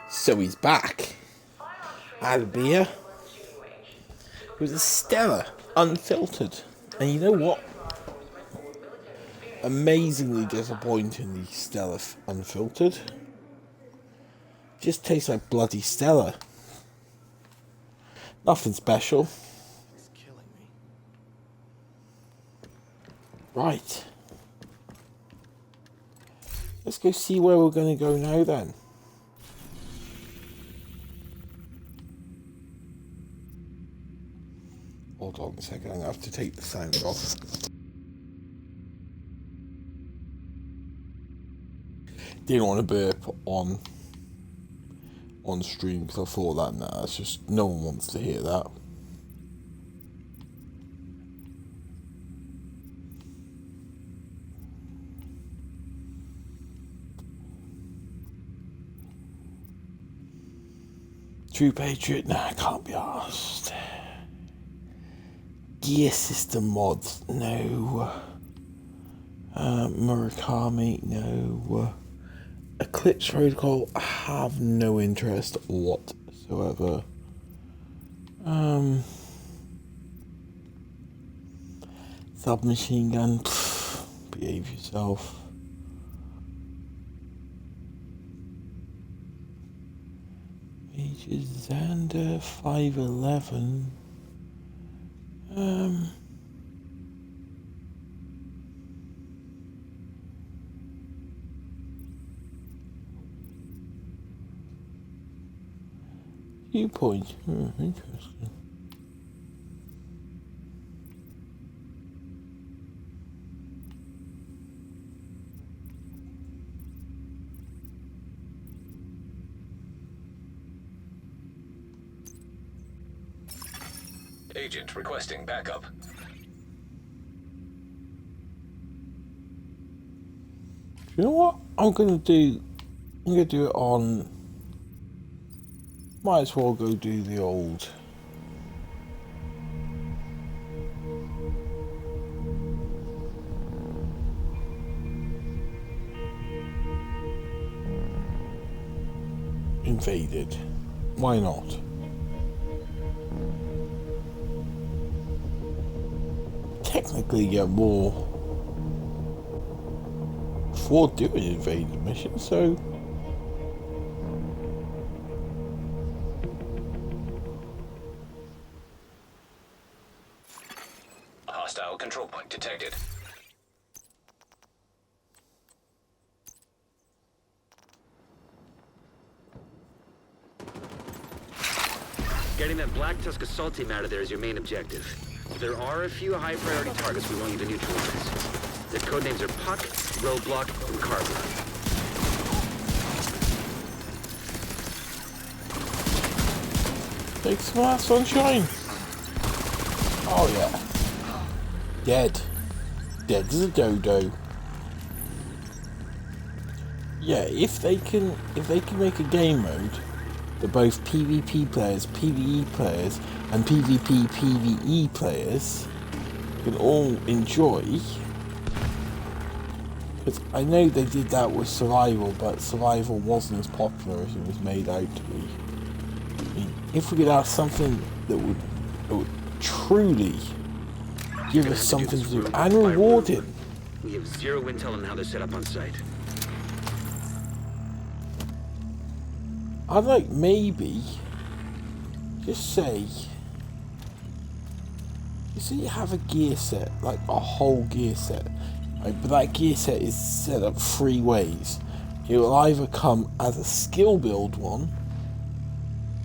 So he's back. I had a beer. It was a Stella, unfiltered. And you know what? Amazingly disappointing, the Stella unfiltered. Just tastes like bloody Stella. Nothing special. He's killing me. Right. Let's go see where we're going to go now then. Hold on a second, I'm going to have to take the sound off. Didn't want to burp on stream because I thought that, nah, it's just, no one wants to hear that. True Patriot, nah, I can't be arsed. Gear system mods, no. Murakami, no. Eclipse Protocol, I have no interest whatsoever. Submachine gun, behave yourself. Major Xander 511. Viewpoint. Interesting. Agent requesting backup. You know what? I'm gonna do it on. Might as well go do the old. Invaded. Why not? Technically get more for doing invaded mission, so Hostile control point detected. Getting that Black Tusk assault team out of there is your main objective. There are a few high-priority targets we want you to neutralize. Their codenames are Puck, Roadblock, and Carbon. take some of that sunshine. Oh yeah. Dead. Dead as a dodo. Yeah, if they can make a game mode that both PvP players, PvE players, and PvP PvE players can all enjoy, Because I know they did that with Survival, but Survival wasn't as popular as it was made out to be. I mean, if we could have something that would truly give us something to do and rewarding. We have zero intel on how they're set up on site. I'd like maybe just say you have a gear set, like a whole gear set, right? But that gear set is set up 3 ways. It will either come as a skill build one,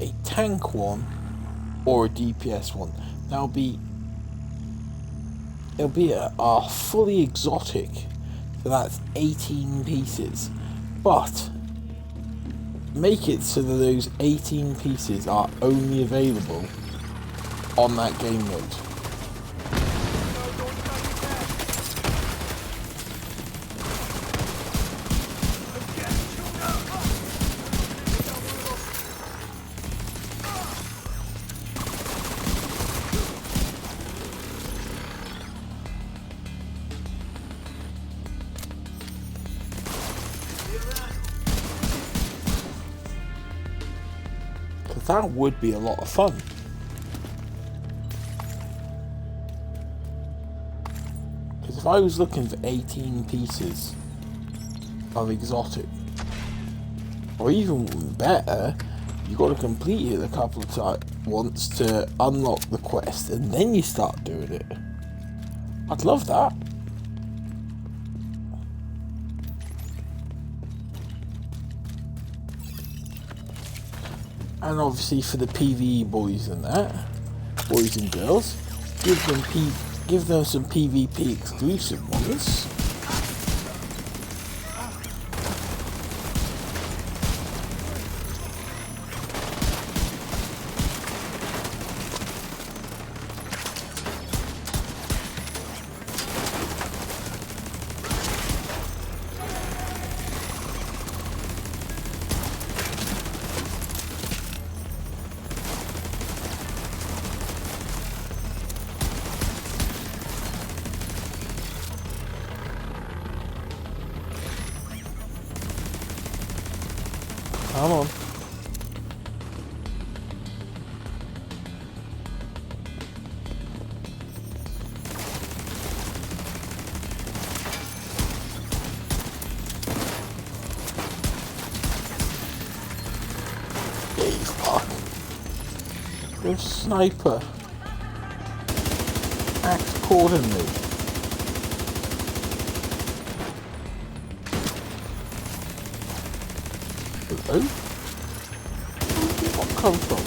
a tank one, or a DPS one. It'll be a fully exotic, so that's 18 pieces, but make it so that those 18 pieces are only available on that game mode. That would be a lot of fun. Because if I was looking for 18 pieces of exotic, or even better, you got to complete it a couple of times once to unlock the quest, and then you start doing it. I'd love that. And obviously for the PvE boys and boys and girls, give them some PvP exclusive ones. Come on. Hey, fuck. Your sniper. Act accordingly. Hello? Where did that come from?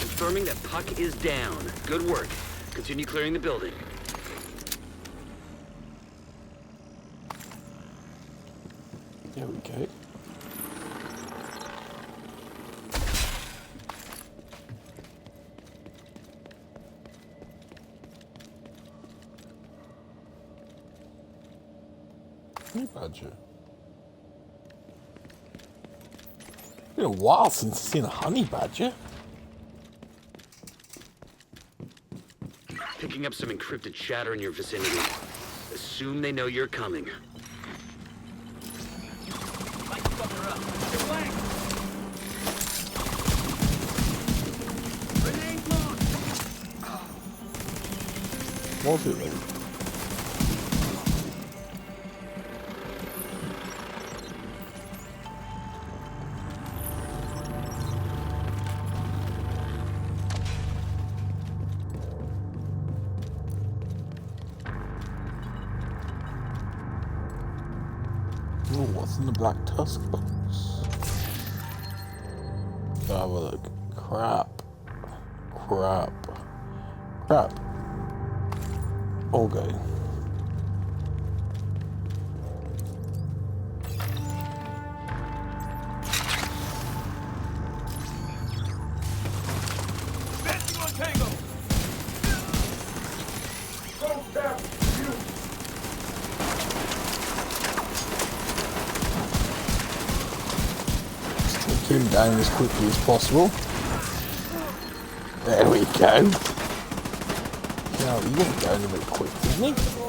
Confirming that Puck is down. Good work. Continue clearing the building. There we go. Hey, Badger. It's been a while since I've seen a honey badger. Picking up some encrypted chatter in your vicinity. Assume they know you're coming. Was it though? Oh, what's in the black tusk box? Have a look. Crap. Okay. him down as quickly as possible. There we go. Now he went down a bit quick, didn't he?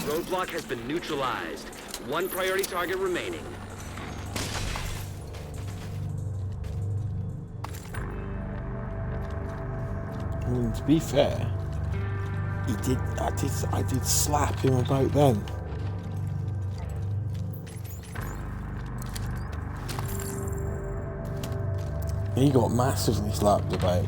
Roadblock has been neutralized. One priority target remaining. I mean, to be fair, I did slap him about then. He got massively slapped about.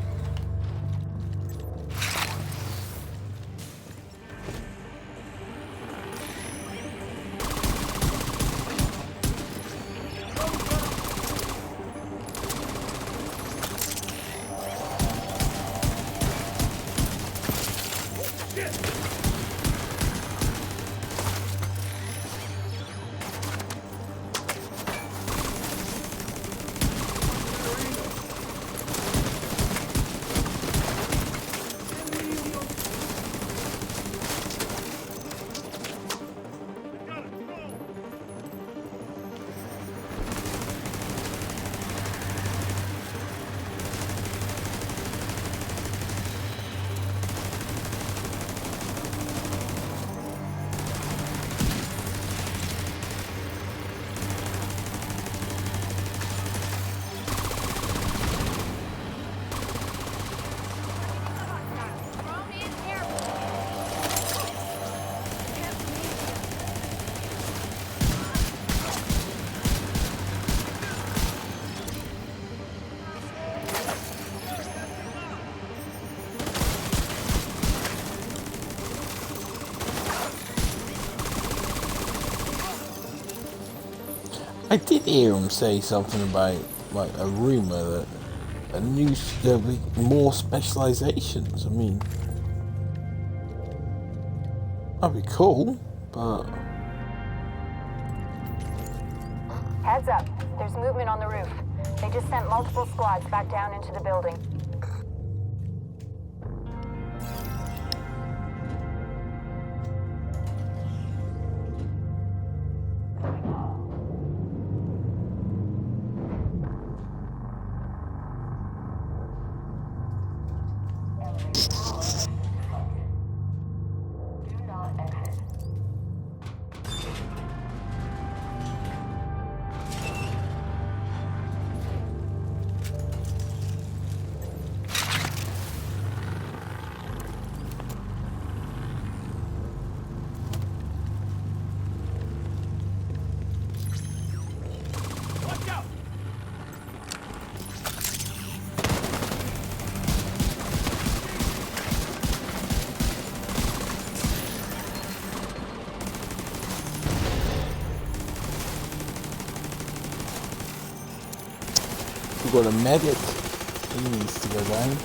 I did hear him say something about like a rumour that there'll be more specializations. I mean, that'd be cool, but Heads up, there's movement on the roof. They just sent multiple squads back down into the building. we've got a medic. He needs to go down.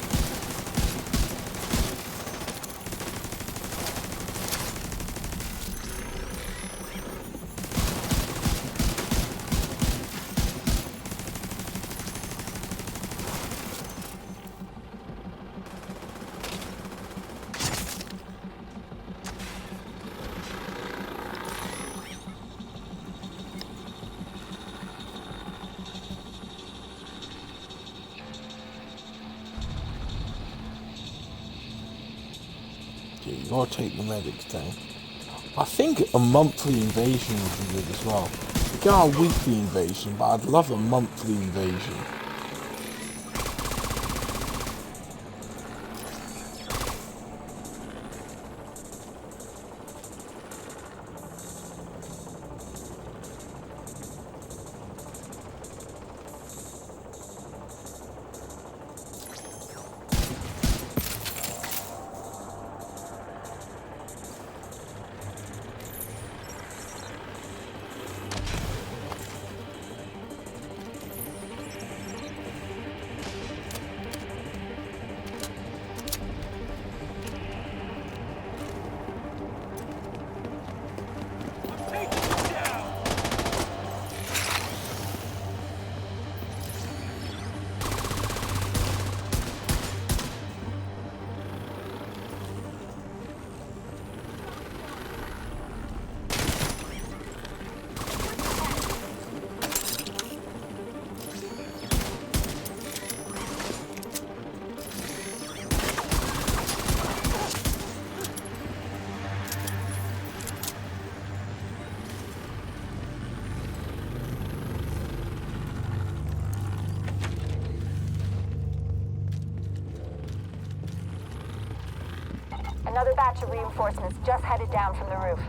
You gotta take the medics down. I think a monthly invasion would be good as well. We got a weekly invasion, but I'd love a monthly invasion. Another batch of reinforcements just headed down from the roof.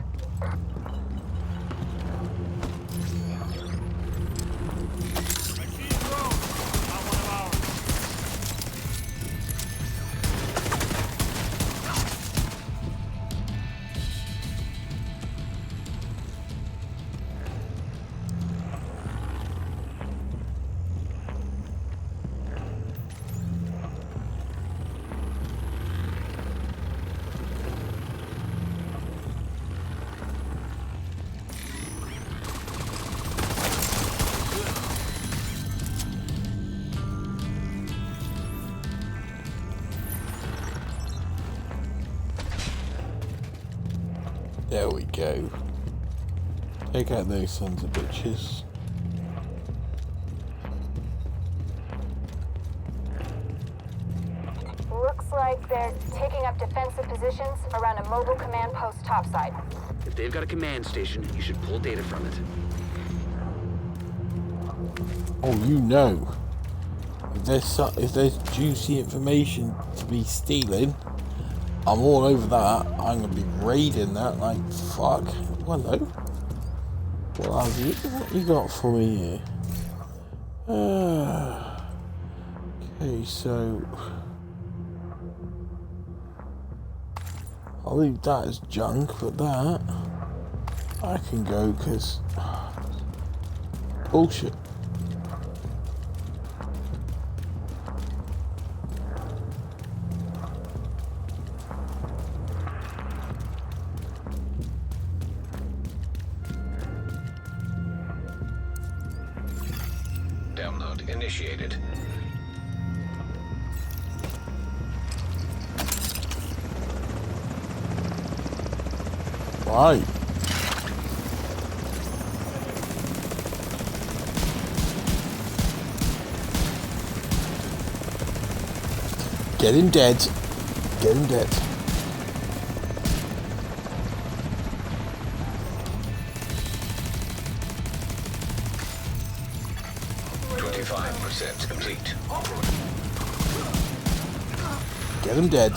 There we go. Take out those sons of bitches. Looks like they're taking up defensive positions around a mobile command post topside. If they've got a command station, you should pull data from it. Oh, you know. If there's juicy information to be stealing, I'm all over that. I'm gonna be raiding that like fuck. Hello. What have you? What you got for me here? Okay, so I'll leave that as junk, but that I can go because bullshit. Download initiated. Right. Get him dead. Get him dead. Complete. Get him dead.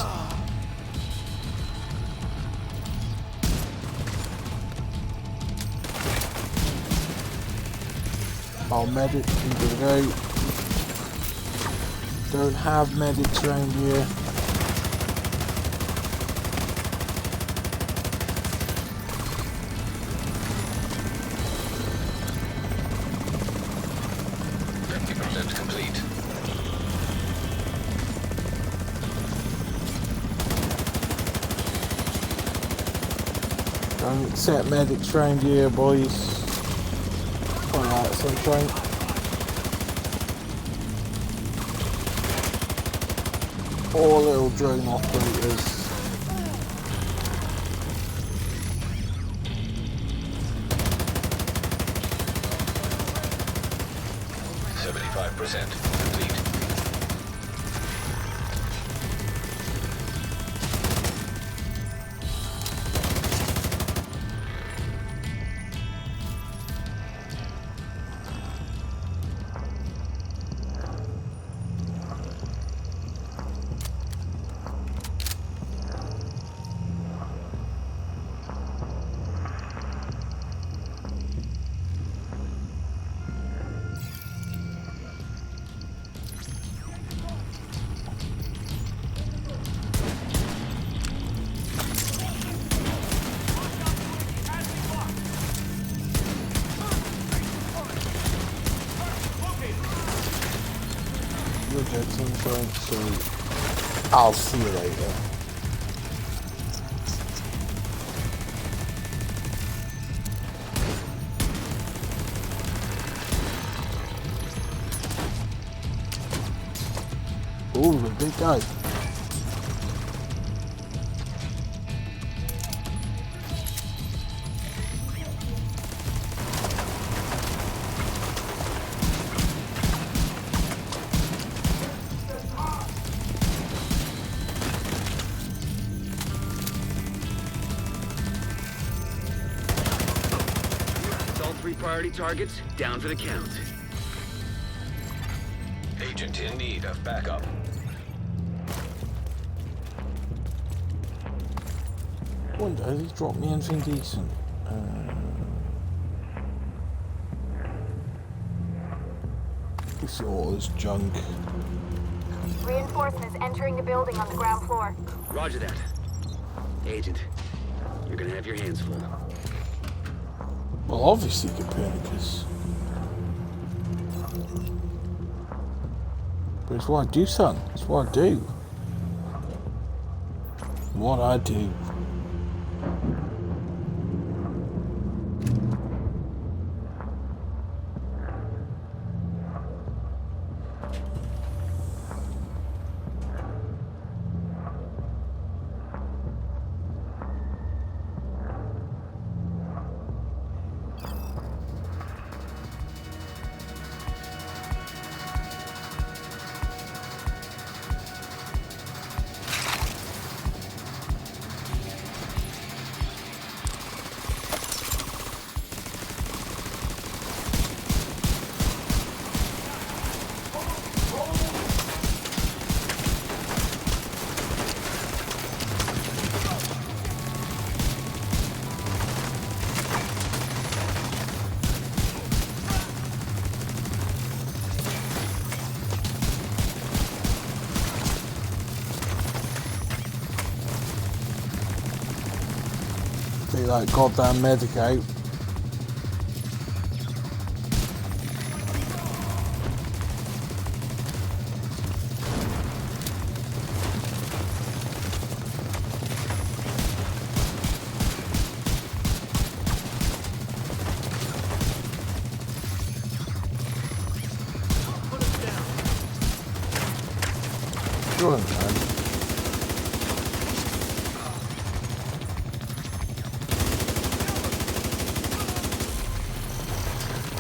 Our medic can go. Don't have medics around here. Complete. Don't accept medics around here, boys. Quite like sunshine. Or little drone operators. Complete. You're dead sunshine, so I'll see you later. Ooh, the big guy. Priority targets down for the count. Agent in need of backup. Wonder, has he dropped me anything decent? This all is junk. Reinforcements entering the building on the ground floor. Roger that. Agent, you're gonna have your hands full. Well, obviously, Copernicus. But it's what I do, son. It's what I do. What I do. Take that goddamn medic out. Go on, man.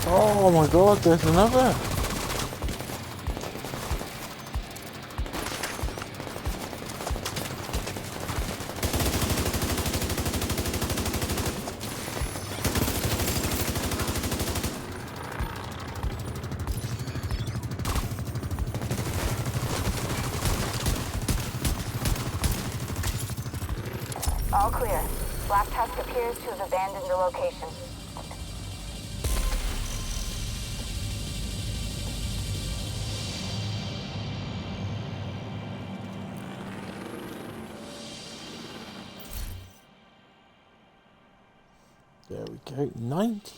Oh my god, there's another. All clear. Black Tusk appears to have abandoned the location. There we go. 90.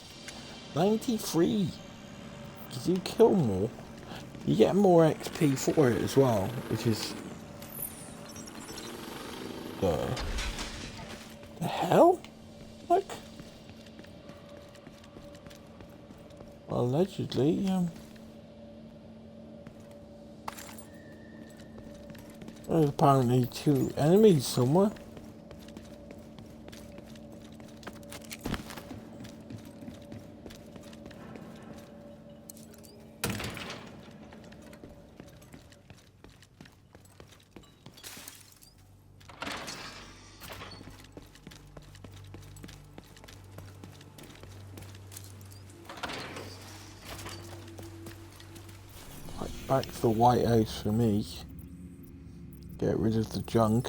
93. Did you kill more? You get more XP for it as well, which is... The hell? Like... Well, allegedly, there's apparently 2 enemies somewhere. Back to the White House for me. Get rid of the junk.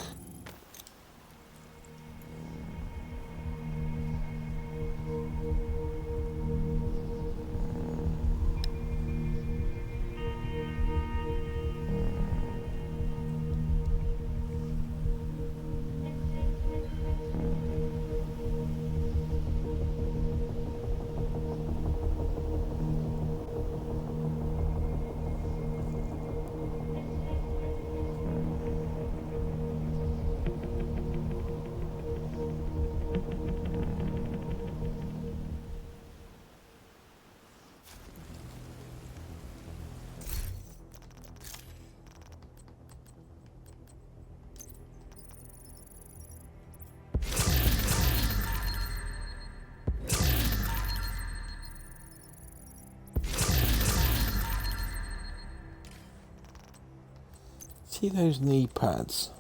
See those knee pads?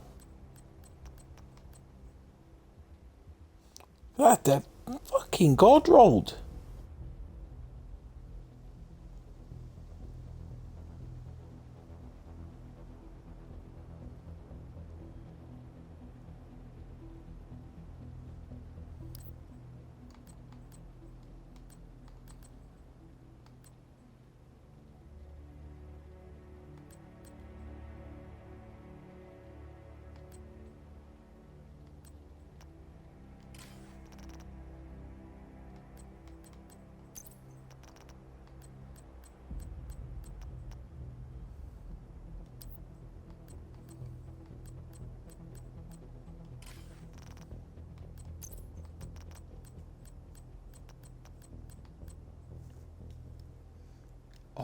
That they're fucking god rolled.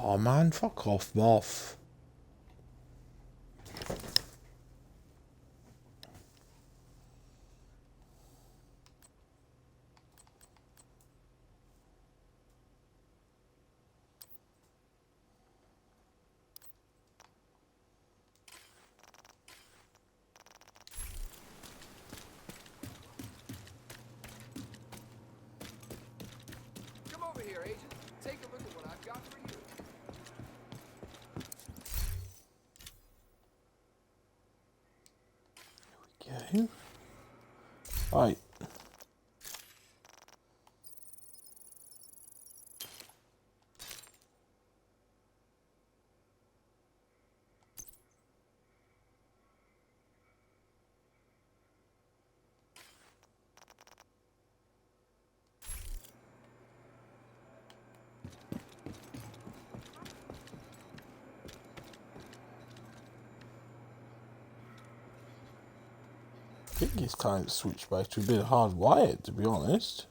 Oh man, fuck off, Moth. Come over here, Agent. Take a look at what I've got for you. Okay. Right. I think it's time to switch back to a bit of hardwired, to be honest.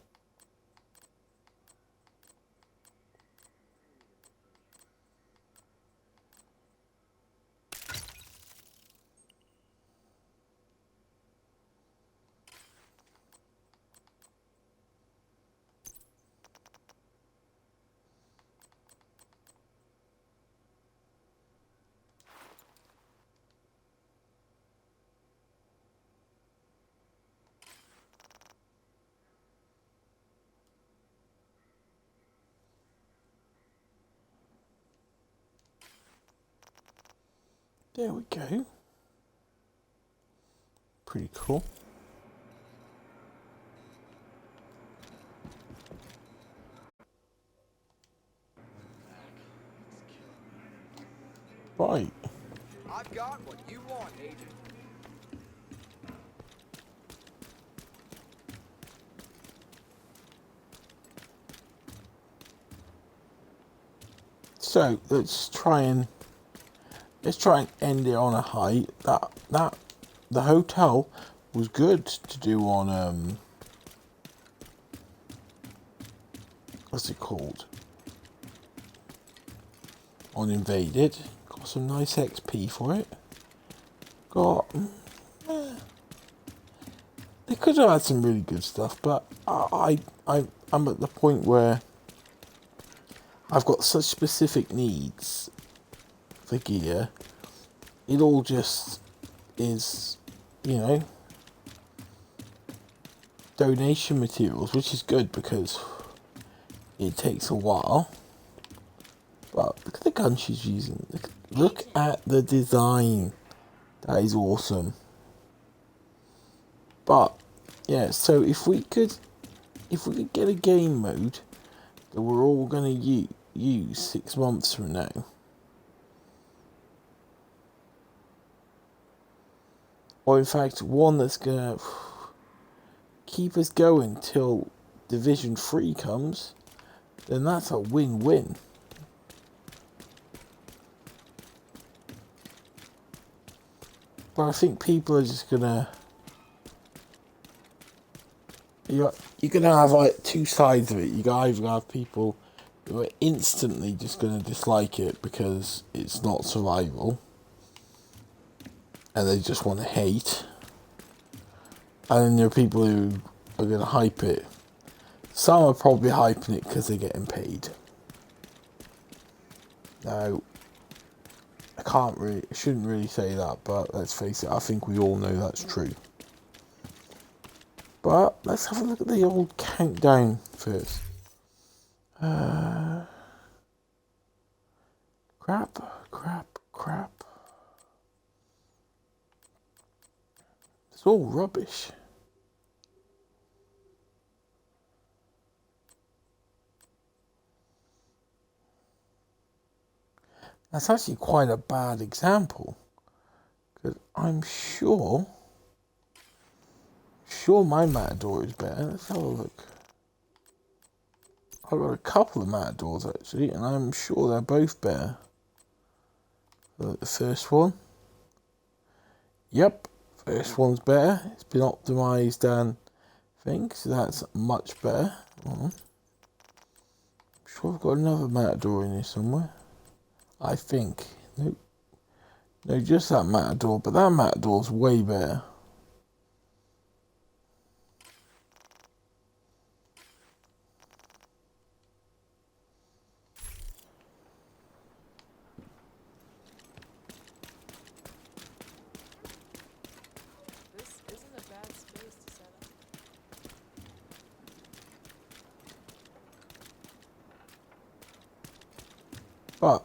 There we go. Pretty cool. Right. I've got what you want, Agent. So let's try and end it on a high. The hotel was good to do on what's it called? On Invaded. Got some nice XP for it. They could have had some really good stuff, but I'm at the point where I've got such specific needs for gear. It all just is, you know, donation materials, which is good because it takes a while. But look at the gun she's using. Look at the design. That is awesome. But yeah, so if we could get a game mode that we're all gonna use 6 months from now, or in fact one that's gonna keep us going till Division 3 comes, then that's a win-win. But I think people are just gonna... You're gonna have like two sides of it. You either have people who are instantly just gonna dislike it because it's not survival, and they just want to hate. And then there are people who are gonna hype it. Some are probably hyping it because they're getting paid. Now, I shouldn't really say that, but let's face it, I think we all know that's true. But let's have a look at the old countdown first. Crap. It's all rubbish. That's actually quite a bad example, because I'm sure my Matador is better. Let's have a look. I've got a couple of Matadors actually, and I'm sure they're both better. Look, the first one. Yep, first one's better. It's been optimized and things, so that's much better. I'm sure I've got another Matador in here somewhere. I think. Nope. No, just that matador, but that matador's way better. This isn't a bad space to set up. But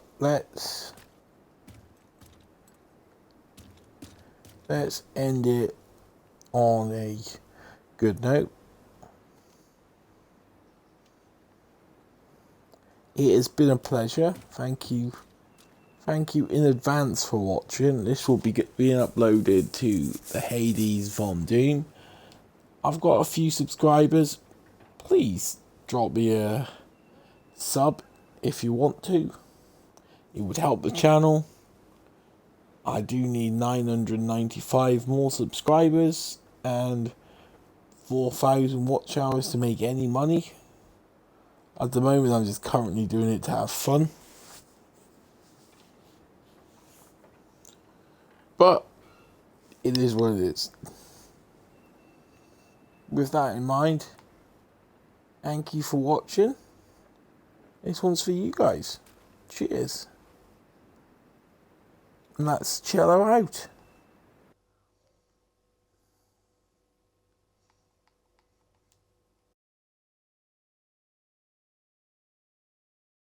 let's end it on a good note. It has been a pleasure. Thank you in advance for watching. This will be being uploaded to the Hades Von Doom. I've got a few subscribers. Please drop me a sub if you want to. It would help the channel. I do need 995 more subscribers and 4,000 watch hours to make any money. At the moment, I'm just currently doing it to have fun. But it is what it is. With that in mind, thank you for watching. This one's for you guys. Cheers. And that's Cello out.